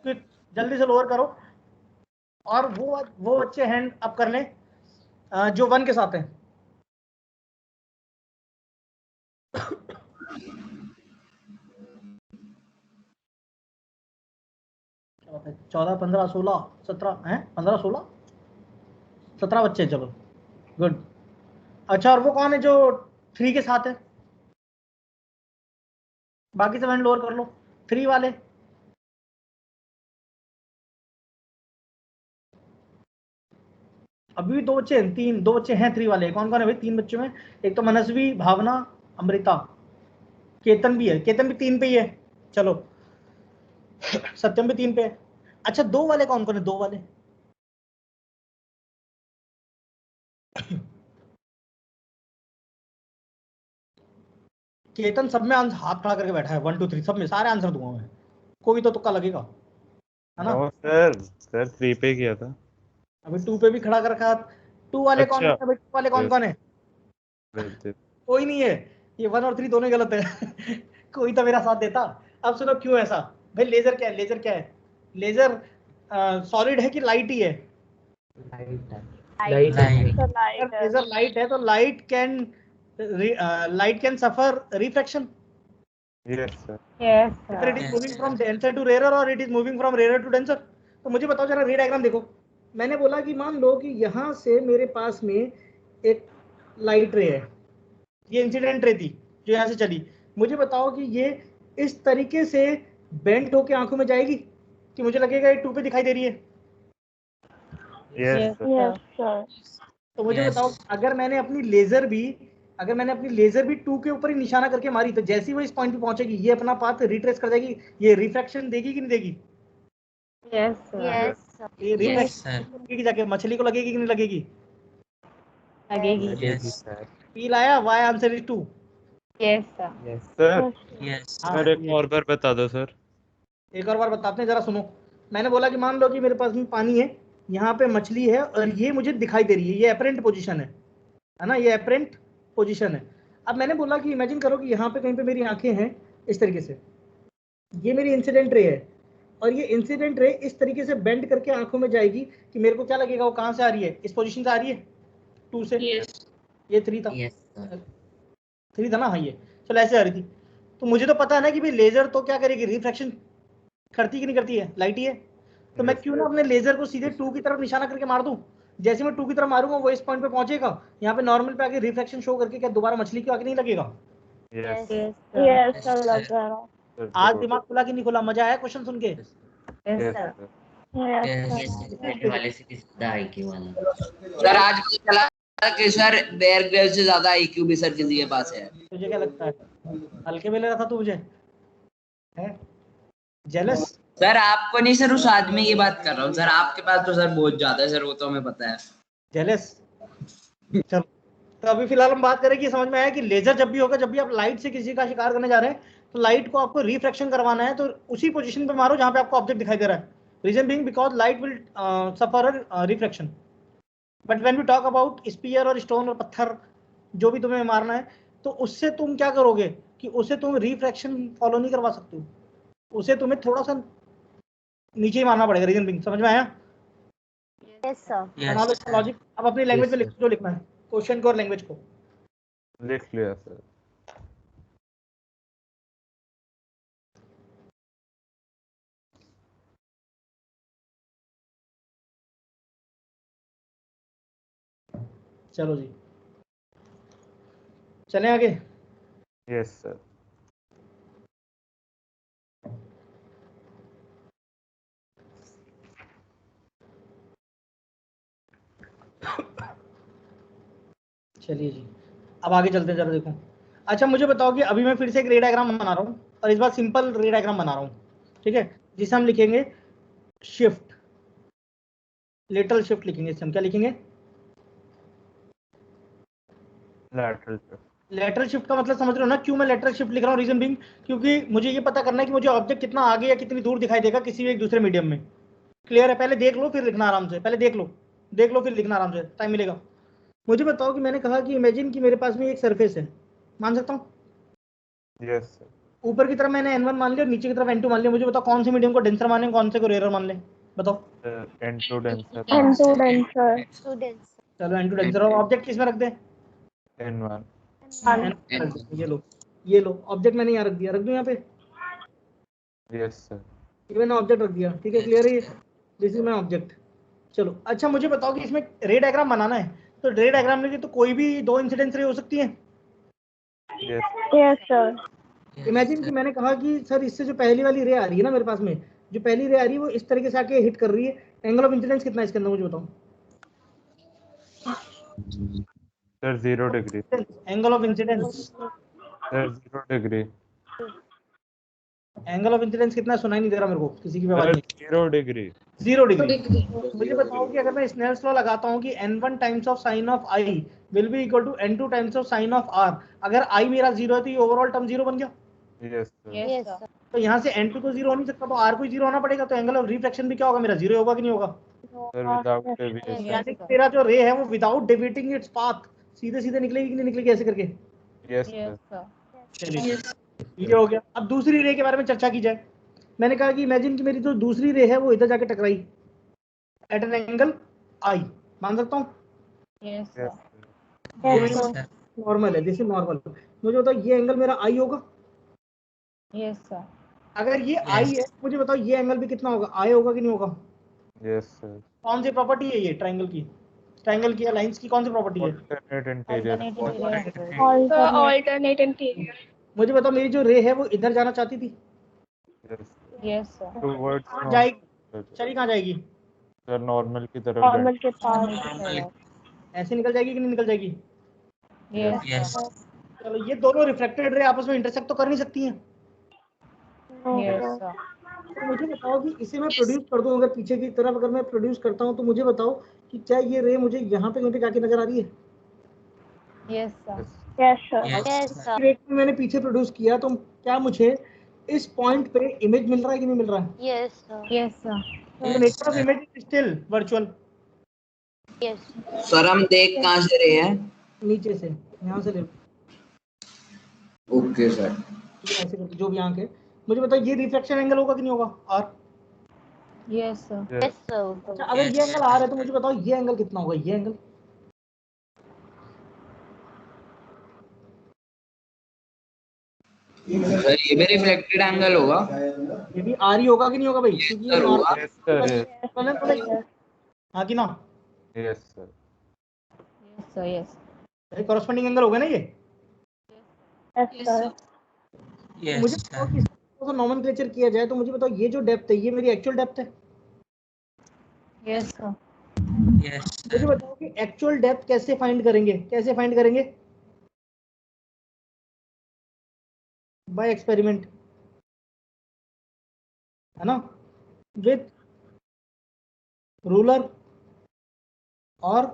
जल्दी से लोअर करो। और वो बच्चे हैंड अप कर लें जो 1 के साथ हैं। क्या बात है? 14 15 16 17 हैं? 15 16 17 बच्चे, चलो गुड। अच्छा, और वो कौन है जो 3 के साथ है? बाकी सब हैंड लोअर कर लो, 3 वाले। अभी भी 2 बच्चे हैं, 2 बच्चे हैं 3 वाले। कौन कौन है भाई 3 बच्चों में? एक तो मनस्वी, भावना, अमृता, केतन भी है। केतन भी 3 पे ही है। चलो, सत्यम भी 3 पे है। अच्छा, 2 वाले कौन कौन है? 2 वाले केतन सब में हाथ खड़ा करके बैठा है, 1 2 3 सब में सारे आंसर दूंगा मैं, कोई तो तुक्का लगेगा, है ना? नो सर 3 पे किया था। अभी 2 पे भी खड़ा कर रखा है। 2 वाले कौन अच्छा। कौन है? 2 वाले कौन कौन है? कोई नहीं है, ये 1 और 3 दोनों ही गलत है। कोई तो मेरा साथ देता। अब सुनो क्यों ऐसा भाई। लेजर क्या है? लेजर क्या है? लेजर सॉलिड है कि लाइट ही है? लाइट लेजर लाइट है, तो light can suffer refraction. Yes sir yes Either it is moving from denser to rarer or it is moving from rarer to denser। तो मुझे बताओ जरा, रे डायग्राम देखो। मैंने बोला कि मान लो कि यहाँ से मेरे पास में एक लाइट रे है, ये इंसिडेंट रे थी जो यहाँ से चली। मुझे बताओ कि ये इस तरीके से बेंट होके आंखों में जाएगी कि मुझे लगेगा ये 2 पे दिखाई दे रही है? Yes yes sir. तो मुझे बताओ, अगर मैंने अपनी लेजर भी 2 के ऊपर ही निशाना करके मारी, तो जैसे ही वो इस पॉइंट पे पहुंचेगी ये अपना पाथ रिट्रेस कर जाएगी, ये रिफ्रैक्शन देगी कि नहीं देगी? Yes sir. ये रिफ्रैक्शन लगेगी जाके, मछली को लगेगी कि नहीं लगेगी? लगेगी। फील आया? Why answer is 2। Yes sir. Sir एक और बार बता दो सर। एक और बार बताते हैं, जरा सुनो। मैंने बोला कि मान लो कि मेरे पास में पानी है, यहाँ पे मछली है और ये मुझे दिखाई दे रही है, ये एपरेंट पोजीशन है ना? ये एपरेंट पोजीशन है। अब मैंने बोला कि इमेजिन करो कि यहाँ पे कहीं पे मेरी आंखें हैं इस तरीके से, ये मेरी इंसिडेंट रे है, और ये इंसिडेंट रे इस तरीके से बेंड करके आंखों में जाएगी कि मेरे को क्या लगेगा वो कहाँ से आ रही है? इस पोजीशन से आ रही है, 2 से। ये 3 था, 3 था ना? हाँ, ये चलो ऐसे आ रही थी। तो मुझे तो पता है ना कि भाई लेजर तो क्या करेगी? रिफ्रैक्शन करती कि नहीं करती है? लाइट ही है। तो मैं क्यों ना अपने लेजर को सीधे 2 की तरफ निशाना करके मार दूं। जैसे मैं 2 की तरफ मारूंगा वो इस पॉइंट पे पहुंचेगा, यहाँ पे नॉर्मल पे आके रिफ्लेक्शन शो करके क्या दोबारा मछली के आगे नहीं लगेगा? यस यस सर लग रहा है। आज दिमाग खुला कि नहीं खुला? मजा आया क्वेश्चन सुन के? Yes sir. yes वाले से किस ज्यादा आईक्यू वाला सर आज पता चला कि सर बेयर ग्रिल्स से ज्यादा आईक्यू भी सर किसी के पास है। तुझे क्या लगता है हल्के में ले रहा था तू मुझे है जेलस? सर आपको नहीं सर, उस आदमी की बात कर रहा हूँ सर, आपके पास तो सर बहुत ज्यादा है सर, वो तो हमें पता है। जेलस? चलो तो अभी फिलहाल हम बात करें कि समझ में आया कि लेजर जब भी होगा, जब भी आप लाइट से किसी का शिकार करने जा रहे हैं तो लाइट को आपको रिफ्रैक्शन करवाना है, तो उसी पोजीशन पे मारो जहां पे आपको ऑब्जेक्ट दिखाई दे रहा है। Reason being because light will suffer refraction, but when we talk about sphere और स्टोन और पत्थर जो भी तुम्हें मारना है, तो उससे तुम क्या करोगे कि उसे तुम रिफ्रैक्शन फॉलो नहीं करवा सकते हो, उसे तुम्हें थोड़ा सा नीचे ही मारना पड़ेगा। रीजन बीइंग समझ में आया? Yes sir. बना लो इसका लॉजिक। अब अपनी लैंग्वेज में लिखो जो लिखना है, क्वेश्चन को और लैंग्वेज को। लिख लिया सर। चलो जी चलें आगे। Yes sir. चलिए जी अब आगे चलते हैं, जरा देखो। अच्छा मुझे बताओ कि अभी मैं फिर से एक रे डायग्राम बना रहा हूँ, और इस बार सिंपल रे डायग्राम बना रहा हूँ, ठीक है, जिसे हम लिखेंगे शिफ्ट, लेटरल शिफ्ट लिखेंगे। इसे हम क्या लिखेंगे? Lateral shift. लेटरल शिफ्ट का मतलब समझ रहे हो ना, क्यों मैं लेटरल शिफ्ट लिख रहा हूँ? रीजन बीइंग क्योंकि मुझे ये पता करना है कि मुझे ऑब्जेक्ट कितना आगे या कितनी दूर दिखाई देगा किसी भी एक दूसरे मीडियम में। क्लियर है? पहले देख लो फिर लिखना आराम से, पहले देख लो फिर लिखना आराम से, टाइम मिलेगा। मुझे बताओ कि मैंने कहा कि इमेजिन कि मेरे पास में एक सरफेस है, मान सकता हूँ? Yes sir. ऊपर की तरफ मैंने n1 मान लिया, नीचे की तरफ n2 मान लिया। मुझे बताओ कौन से मीडियम को डेंसर माने, कौन से को रेयर मान ले, बताओ। n2 denser. N2 denser। चलो n2 डेंसर। और ऑब्जेक्ट किस में रख दे? n1। ये लो ऑब्जेक्ट मैंने यहाँ रख दिया, रख दूं यहाँ पे? Yes sir. ये मैंने ऑब्जेक्ट रख दिया, ठीक है, क्लियर है? This is my object. चलो अच्छा मुझे बताओ कि इसमें रे डायग्राम बनाना है, तो रे डायग्राम में तो कोई भी दो इंसिडेंस रे हो सकती है। Yes sir. इमेजिन कि मैंने कहा कि सर इससे जो पहली वाली रे आ रही है ना मेरे पास में, जो पहली रे आ रही है वो इस तरीके से आके हिट कर रही है, एंगल ऑफ इंसिडेंस कितना है इसके अंदर मुझे बताओ? Sir 0 degree. Angle of incidence sir 0 degree. Angle of incidence कितना? सुनाई नहीं दे रहा मेरे को, किसी की आवाज नहीं। 0 डिग्री। 0 डिग्री। मुझे बताओ कि अगर मैं स्नेल्स लॉ लगाता हूं कि n1 times of sine of i will be equal to n2 times of sine of r, अगर i मेरा 0 है तो ये ओवरऑल टर्म 0 बन गया। Yes sir. Yes sir. तो यहाँ से n2 तो 0 हो नहीं सकता, तो r को 0 होना पड़ेगा, तो एंगल ऑफ रिफ्लेक्शन भी क्या होगा मेरा? 0 होगा कि नहीं होगा? Sir without deviation. यानी कि तेरा जो रे है वो विदाउट डेविएटिंग इट्स पाथ सीधे सीधे निकलेगी कि नहीं निकलेगी ऐसे करके? Yes sir. चलिए ये हो गया। अब दूसरी रे के बारे में चर्चा की जाए। मैंने कहा कि इमेजिन कि मेरी जो दूसरी रे है वो इधर जाके टकराई एट एन एंगल आई, मान सकता हूँ? Yes sir. नॉर्मल है, दिस इज नॉर्मल। मुझे बताओ ये एंगल मेरा आई होगा? Yes sir. अगर ये आई है मुझे बताओ ये एंगल भी कितना होगा? आई होगा कि नहीं होगा? Yes sir. कौन सी प्रॉपर्टी है ये ट्रायंगल की? ट्रायंगल की या लाइंस की कौन सी प्रॉपर्टी है? Alternate interior. Alternate interior. मुझे बताओ मेरी जो रे है वो इधर जाना चाहती थी, यस सर। टुवर्ड्स कहाँ जाएगी? चली कहाँ जाएगी? सर नॉर्मल की तरफ। नॉर्मल के पास। ऐसे निकल जाएगी कि नहीं निकल जाएगी? यस चलो ये दोनों रिफ्लेक्टेड रे आपस में इंटरसेक्ट तो कर नहीं सकती हैं। Yes sir. तो मुझे बताओ कि इसे मैं प्रोड्यूस कर दूं, अगर पीछे की तरफ अगर मैं प्रोड्यूस करता हूं तो मुझे बताओ कि क्या ये रे मुझे यहाँ पे कहीं पे जाके नजर आ रही है? Yes sir. Yes sir. Yes sir. रे को मैंने पीछे प्रोड्यूस किया तो क्या मुझे इस पॉइंट पे इमेज मिल रहा है कि नहीं मिल रहा है? Yes sir. Yes sir. तो nature of image is still virtual. Yes sir हम देख कहाँ से रहे हैं? नीचे से, यहाँ से ले लो, ओके सर। ये ऐसे करके जो भी आंख है। मुझे बताओ ये रिफ्लेक्शन एंगल होगा कि नहीं होगा? R. Yes sir. Yes sir. अच्छा अगर ये एंगल आर है तो मुझे बताओ ये एंगल कितना होगा? ये एंगल सर ये भी रिफ्लेक्टेड एंगल होगा? ये भी आर ही होगा कि नहीं होगा भाई? क्योंकि ये होगा। Yes sir. हाँ कि ना? Yes sir. Yes sir. Yes. Corresponding angle होगा ना ये? Yes sir. मुझे बताओ कि इसको नोमेनक्लेचर किया जाए तो मुझे बताओ ये जो डेप्थ है ये मेरी एक्चुअल डेप्थ है? Yes sir. यस मुझे बताओ कि एक्चुअल डेप्थ कैसे फाइंड करेंगे, कैसे फाइंड करेंगे? बाय एक्सपेरिमेंट, है ना, विथ रूलर और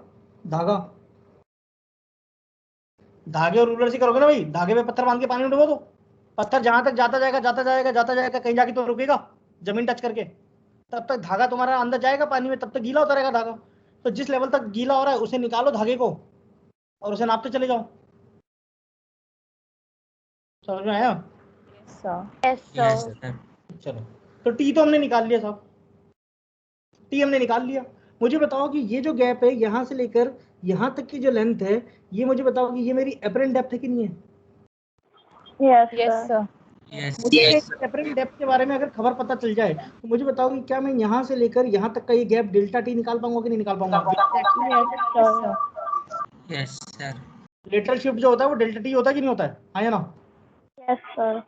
धागा। धागे और रूलर से करोगे ना भाई, धागे पे पत्थर बांध के पानी में डुबो दो, पत्थर जहां तक जाता जाएगा जाता जाएगा जाता जाएगा, कहीं जाके तो रुकेगा जमीन टच करके, तब तक धागा तुम्हारा अंदर जाएगा पानी में, तब तक गीला होता रहेगा धागा। तो जिस लेवल तक गीला हो रहा है उसे निकालो धागे को और उसे नापते चले जाओ। समझ में आया? Yes sir. चलो, तो टी तो हमने निकाल लिया साहब, टी हमने निकाल लिया। मुझे बताओ कि ये जो गैप है यहां से लेकर यहां तक की जो लेंथ है, ये मुझे बताओ कि ये मेरी एपरेंट डेप्थ है कि नहीं है? Yes sir. यस मुझे एपरेंट डेप्थ के बारे में अगर खबर पता चल जाए तो मुझे बताओ कि क्या मैं यहां से लेकर यहां तक का ये गैप डेल्टा टी निकाल पाऊंगा कि नहीं निकाल पाऊंगा? Yes sir. लेटरल शिफ्ट जो होता है वो डेल्टा टी होता है कि नहीं होता है, हाँ या ना? Yes sir.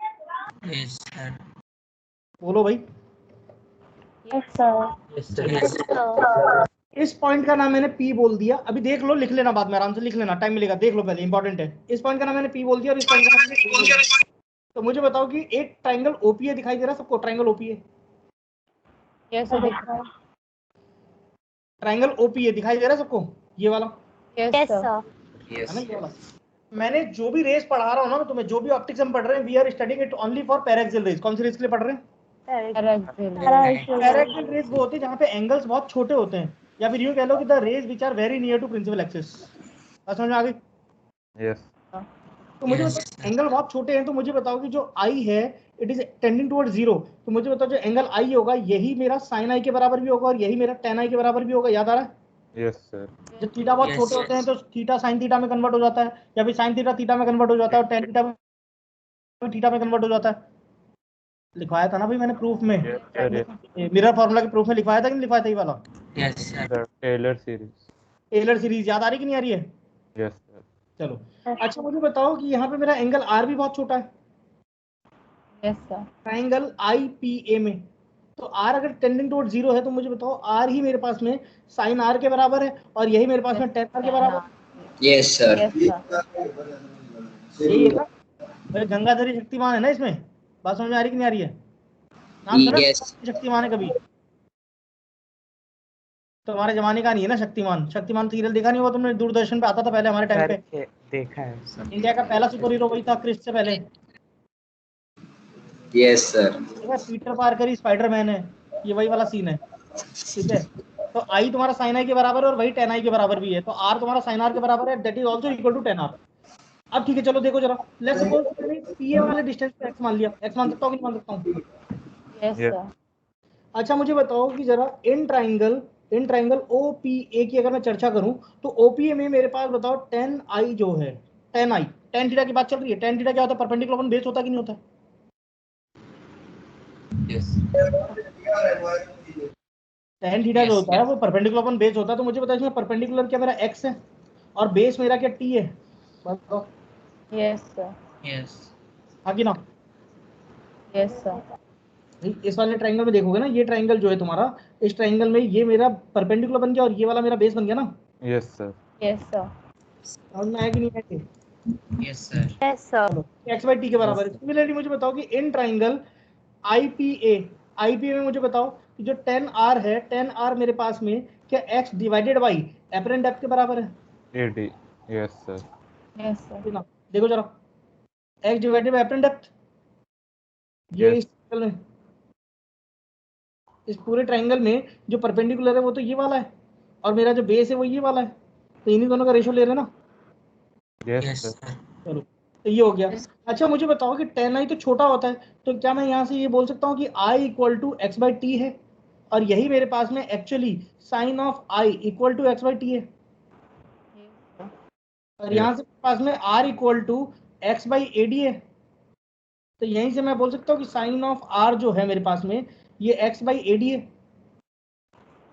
Yes sir. बोलो भाई। Yes sir. यस इस पॉइंट का नाम मैंने पी बोल दिया, अभी देख लो, लिख लेना बाद में, आराम से लिख लेना, टाइम मिलेगा, देख लो पहले, इंपॉर्टेंट है। इस पॉइंट का नाम मैंने पी बोल दिया और इस पॉइंट का नाम मैंने बोल दिया। तो मुझे बताओ कि एक ट्राइंगल ओपीए दिखाई दे रहा है सबको? Triangle OPA, yes sir. Triangle OPA दिखाई दे रहा है सबको? ये वाला यस सर। है ना, ये वाला। मैंने जो भी रेस पढ़ा रहा हूँ ना तुम्हें, जो भी ऑप्टिक्स हम पढ़ रहे हैं, we are studying it only for paraxial rays. कौन सी रेस के लिए पढ़ रहे हैं? पैराक्सियल रेस वो होती है जहाँ पे एंगल्स बहुत छोटे होते हैं, या फिर यूं कह लो कि the rays which are very near to principal axis. समझ में आ गई? यस तो मुझे Yes, बताओ एंगल बहुत छोटे हैं, तो मुझे बताओ कि जो आई है it is tending towards zero, तो मुझे बताओ जो एंगल आई होगा यही मेरा साइन आई के बराबर भी होगा और यही मेरा टेन आई के बराबर भी होगा। याद आ रहा है? यस सर जब थीटा बहुत Yes, छोटे होते हैं तो थीटा साइन थीटा में कन्वर्ट हो जाता है, या फिर साइन थीटा थीटा में कन्वर्ट हो जाता है, और टेन थीटा थीटा में कन्वर्ट हो जाता है। लिखवाया था ना भाई मैंने प्रूफ में, मिरर फार्मूला के प्रूफ में लिखवाया था कि नहीं लिखवाया था ये वाला? Yes sir. Taylor series. Taylor series याद आ रही कि नहीं आ रही है? Yes sir. चलो, अच्छा मुझे बताओ कि यहाँ पे मेरा एंगल आर भी बहुत छोटा है, yes sir. Triangle I P A में, तो आर अगर टेंडिंग टुवर्ड जीरो है तो मुझे बताओ आर ही मेरे पास में साइन आर के बराबर है और यही मेरे पास में टेन आर के बराबर है। Yes sir. यही है ना? मेरे गंगाधरी शक्तिमान है ना इसमें? बात समझ में आ रही कि नहीं आ रही है? नाम सुना Yes. शक्तिमान है कभी? तो हमारे जमाने का नहीं है ना शक्तिमान। शक्तिमान सीरियल देखा नहीं होगा तुमने, दूरदर्शन पे आता था पहले हमारे टाइम पे। देखा है इंडिया का पहला सुपर हीरो वही था, क्रिस से पहले। Yes sir. देखा, पीटर पार्कर ही स्पाइडरमैन है, ये वही वाला सीन है। ठीक है, तो आई तुम्हारा साइन आई के बराबर है और वही टेन आई के बराबर भी है, तो आर तुम्हारा साइन आर के बराबर है, that is also equal to tan R. अब ठीक है, चलो देखो जरा, लेट्स सपोज मैंने पीए वाले डिस्टेंस पे एक्स मान लिया, एक्स मान सकता हूँ कि नहीं मान सकता हूँ? Yes sir. अच्छा मुझे बताओ कि जरा इन ट्राइंगल ओपीए की अगर मैं चर्चा करूं तो ओपीए में मेरे पास बताओ टेन आई जो है, टेन आई, टेन थीटा की बात चल रही है। टेन थीटा क्या होता है? परपेंडिकुलर अपन बेस होता है कि नहीं होता? यस टेन थीटा जो Yes, होता है yes. वो परपेंडिकुलर अपन बेस होता है, तो मुझे बताओ इसमें परपेंडिकुलर क्या मेरा एक्स है और बेस मेरा क्या टी है? बताओ। Yes sir. यस हाँ कि ना? Yes sir. इस वाले ट्राइंगल में देखोगे ना, ये ट्राइंगल जो है तुम्हारा, इस ट्राइंगल में ये मेरा परपेंडिकुलर बन गया और ये वाला मेरा बेस बन गया ना? Yes sir. Yes sir. समझ में आया कि नहीं आया? Yes sir. Yes sir. X by T के बराबर है। सिमिलरली मुझे बताओ कि इन ट्राइंगल आईपीए में मुझे बताओ कि जो टेन आर है, टेन आर मेरे पास में क्या X divided by apparent depth के बराबर है? AD. Yes sir. Yes sir. ना, देखो जरा, X divided by apparent depth, ये Yes. इस ट्रायंगल में, इस पूरे ट्राइंगल में जो परपेंडिकुलर है वो तो ये वाला है और मेरा जो बेस है वो ये वाला है, तो इन्हीं दोनों का रेशो ले रहे हैं ना? Yes yes sir. सर। चलो, तो ये हो गया। अच्छा मुझे बताओ कि टेन आई तो छोटा होता है, तो क्या मैं यहाँ से ये बोल सकता हूँ कि I equal to X by T है और यही मेरे पास में actually sine of I equal to X by T है, और यहाँ से मेरे पास में R equal to X by A D है, तो यहीं से मैं बोल सकता हूँ कि साइन ऑफ आर जो है मेरे पास में ये एक्स बाई ए डी है।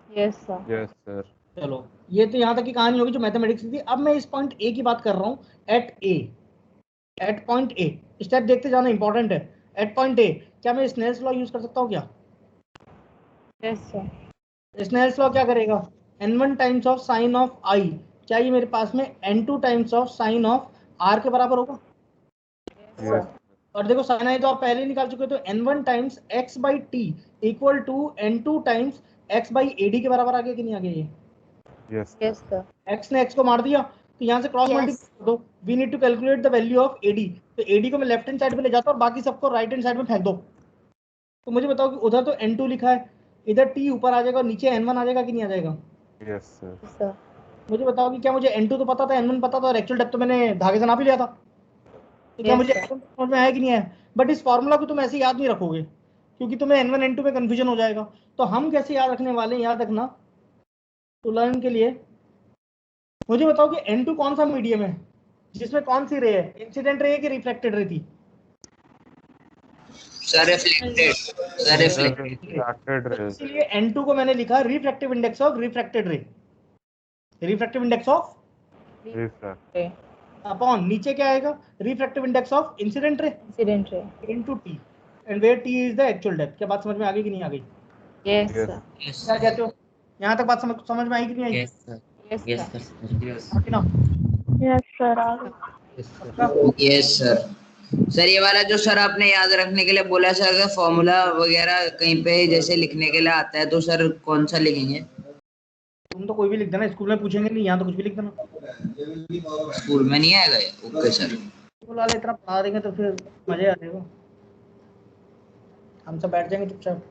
Yes sir. Yes sir. चलो, ये तो यहाँ तक की कहानी होगी जो मैथमेटिक्स की थी। अब मैं इस पॉइंट ए की बात कर रहा हूँ, एट पॉइंट ए। स्टेप देखते जाना इंपॉर्टेंट है। एट पॉइंट ए क्या मैं स्नेल्स लॉ यूज कर सकता हूँ क्या? Yes sir. स्नेल्स लॉ क्या करेगा, n1 times of sine of i, क्या ये मेरे पास में n2 times of sine of r के बराबर होगा? Yes. और देखो साइन आई तो आप पहले ही निकाल चुके हो, तो n1 टाइम्स x by T equal to n2 times x by ad के बराबर आ गया कि नहीं आ गया ये? Yes. Yes sir. x ने x को मार दिया, तो यहाँ से क्रॉस मल्टीप्लाई कर दो, we need to calculate the value of ad, तो ad को मैं लेफ्ट हैंड साइड पे ले जाता हूँ और बाकी सबको राइट हैंड साइड में फेंक दो। तो मुझे बताओ कि उधर तो n2 लिखा है, इधर t ऊपर आ जाएगा और नीचे n1 आ जाएगा कि नहीं आ जाएगा? Yes, sir. सर मुझे बताओ कि क्या मुझे n2 तो पता था, n1 पता था और एक्चुअल डेप्थ तो मैंने धागे से नाप ही लिया था, तो क्या Yes, मुझे sir. समझ में आया कि नहीं आया? बट इस फॉर्मूला को तुम ऐसे याद नहीं रखोगे क्योंकि तुम्हें n1 n2 में कंफ्यूजन हो जाएगा। तो हम कैसे याद रखने वाले हैं, याद रखना टू लर्न के लिए। मुझे बताओ कि n2 कौन सा मीडियम है जिसमें कौन सी रे है, इंसिडेंट रे है कि रिफ्लेक्टेड रे थी? Sir reflected, sir reflected. Refracted rays. इसलिए n2 को मैंने लिखा refractive index of refracted ray, refractive index of Refract. Upon नीचे क्या आएगा, refractive index of incident ray incident ray. Into T, and where T is the actual depth. क्या बात समझ में आ गई कि नहीं आ गई? Yes Yes. सर। क्या कहते हो, यहाँ तक बात समझ में आई कि नहीं आई? Yes, sir. Yes Yes, sir. sir. हाँ कि ना? Yes sir. Yes, sir. पक्का? Yes sir. सर ये वाला जो सर आपने याद रखने के लिए बोला सर, अगर फॉर्मूला वगैरह कहीं पे जैसे लिखने के लिए आता है तो सर कौन सा लिखेंगे? तुम तो कोई भी लिख देना, स्कूल में पूछेंगे नहीं, यहाँ तो कुछ भी लिख देना। स्कूल में नहीं आएगा ये? Okay sir. स्कूल वाले इतना पढ़ा देंगे तो फिर मजे आ जाएगा, हम सब बैठ जाएंगे चुपचाप।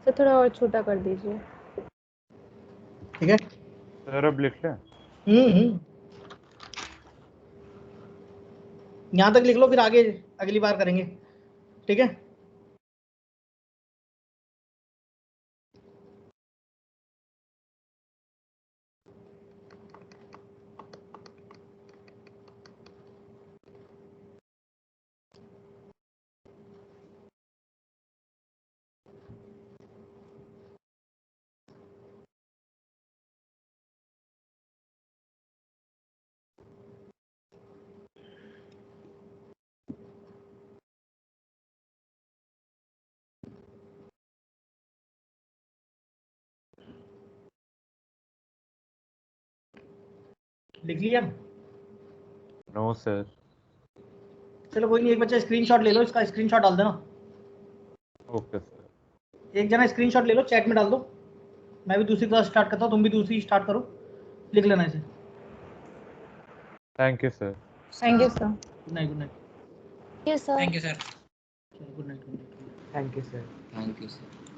सर थोड़ा और छोटा कर दीजिए। ठीक है। Sir, अब लिख लें? यहाँ तक लिख लो, फिर आगे अगली बार करेंगे, ठीक है? लिख लिया? No, sir. चलो कोई नहीं, एक बच्चा स्क्रीनशॉट ले लो, इसका स्क्रीनशॉट डाल देना। Okay, sir. एक जना स्क्रीनशॉट ले लो, चैट में डाल दो, मैं भी दूसरी क्लास स्टार्ट करता हूँ, तुम भी दूसरी स्टार्ट करो, लिख लेना इसे। Thank you, sir. Thank you sir. Good night, good night. Yes sir. Thank you, sir. Good night, good night. Thank you sir. Thank you sir.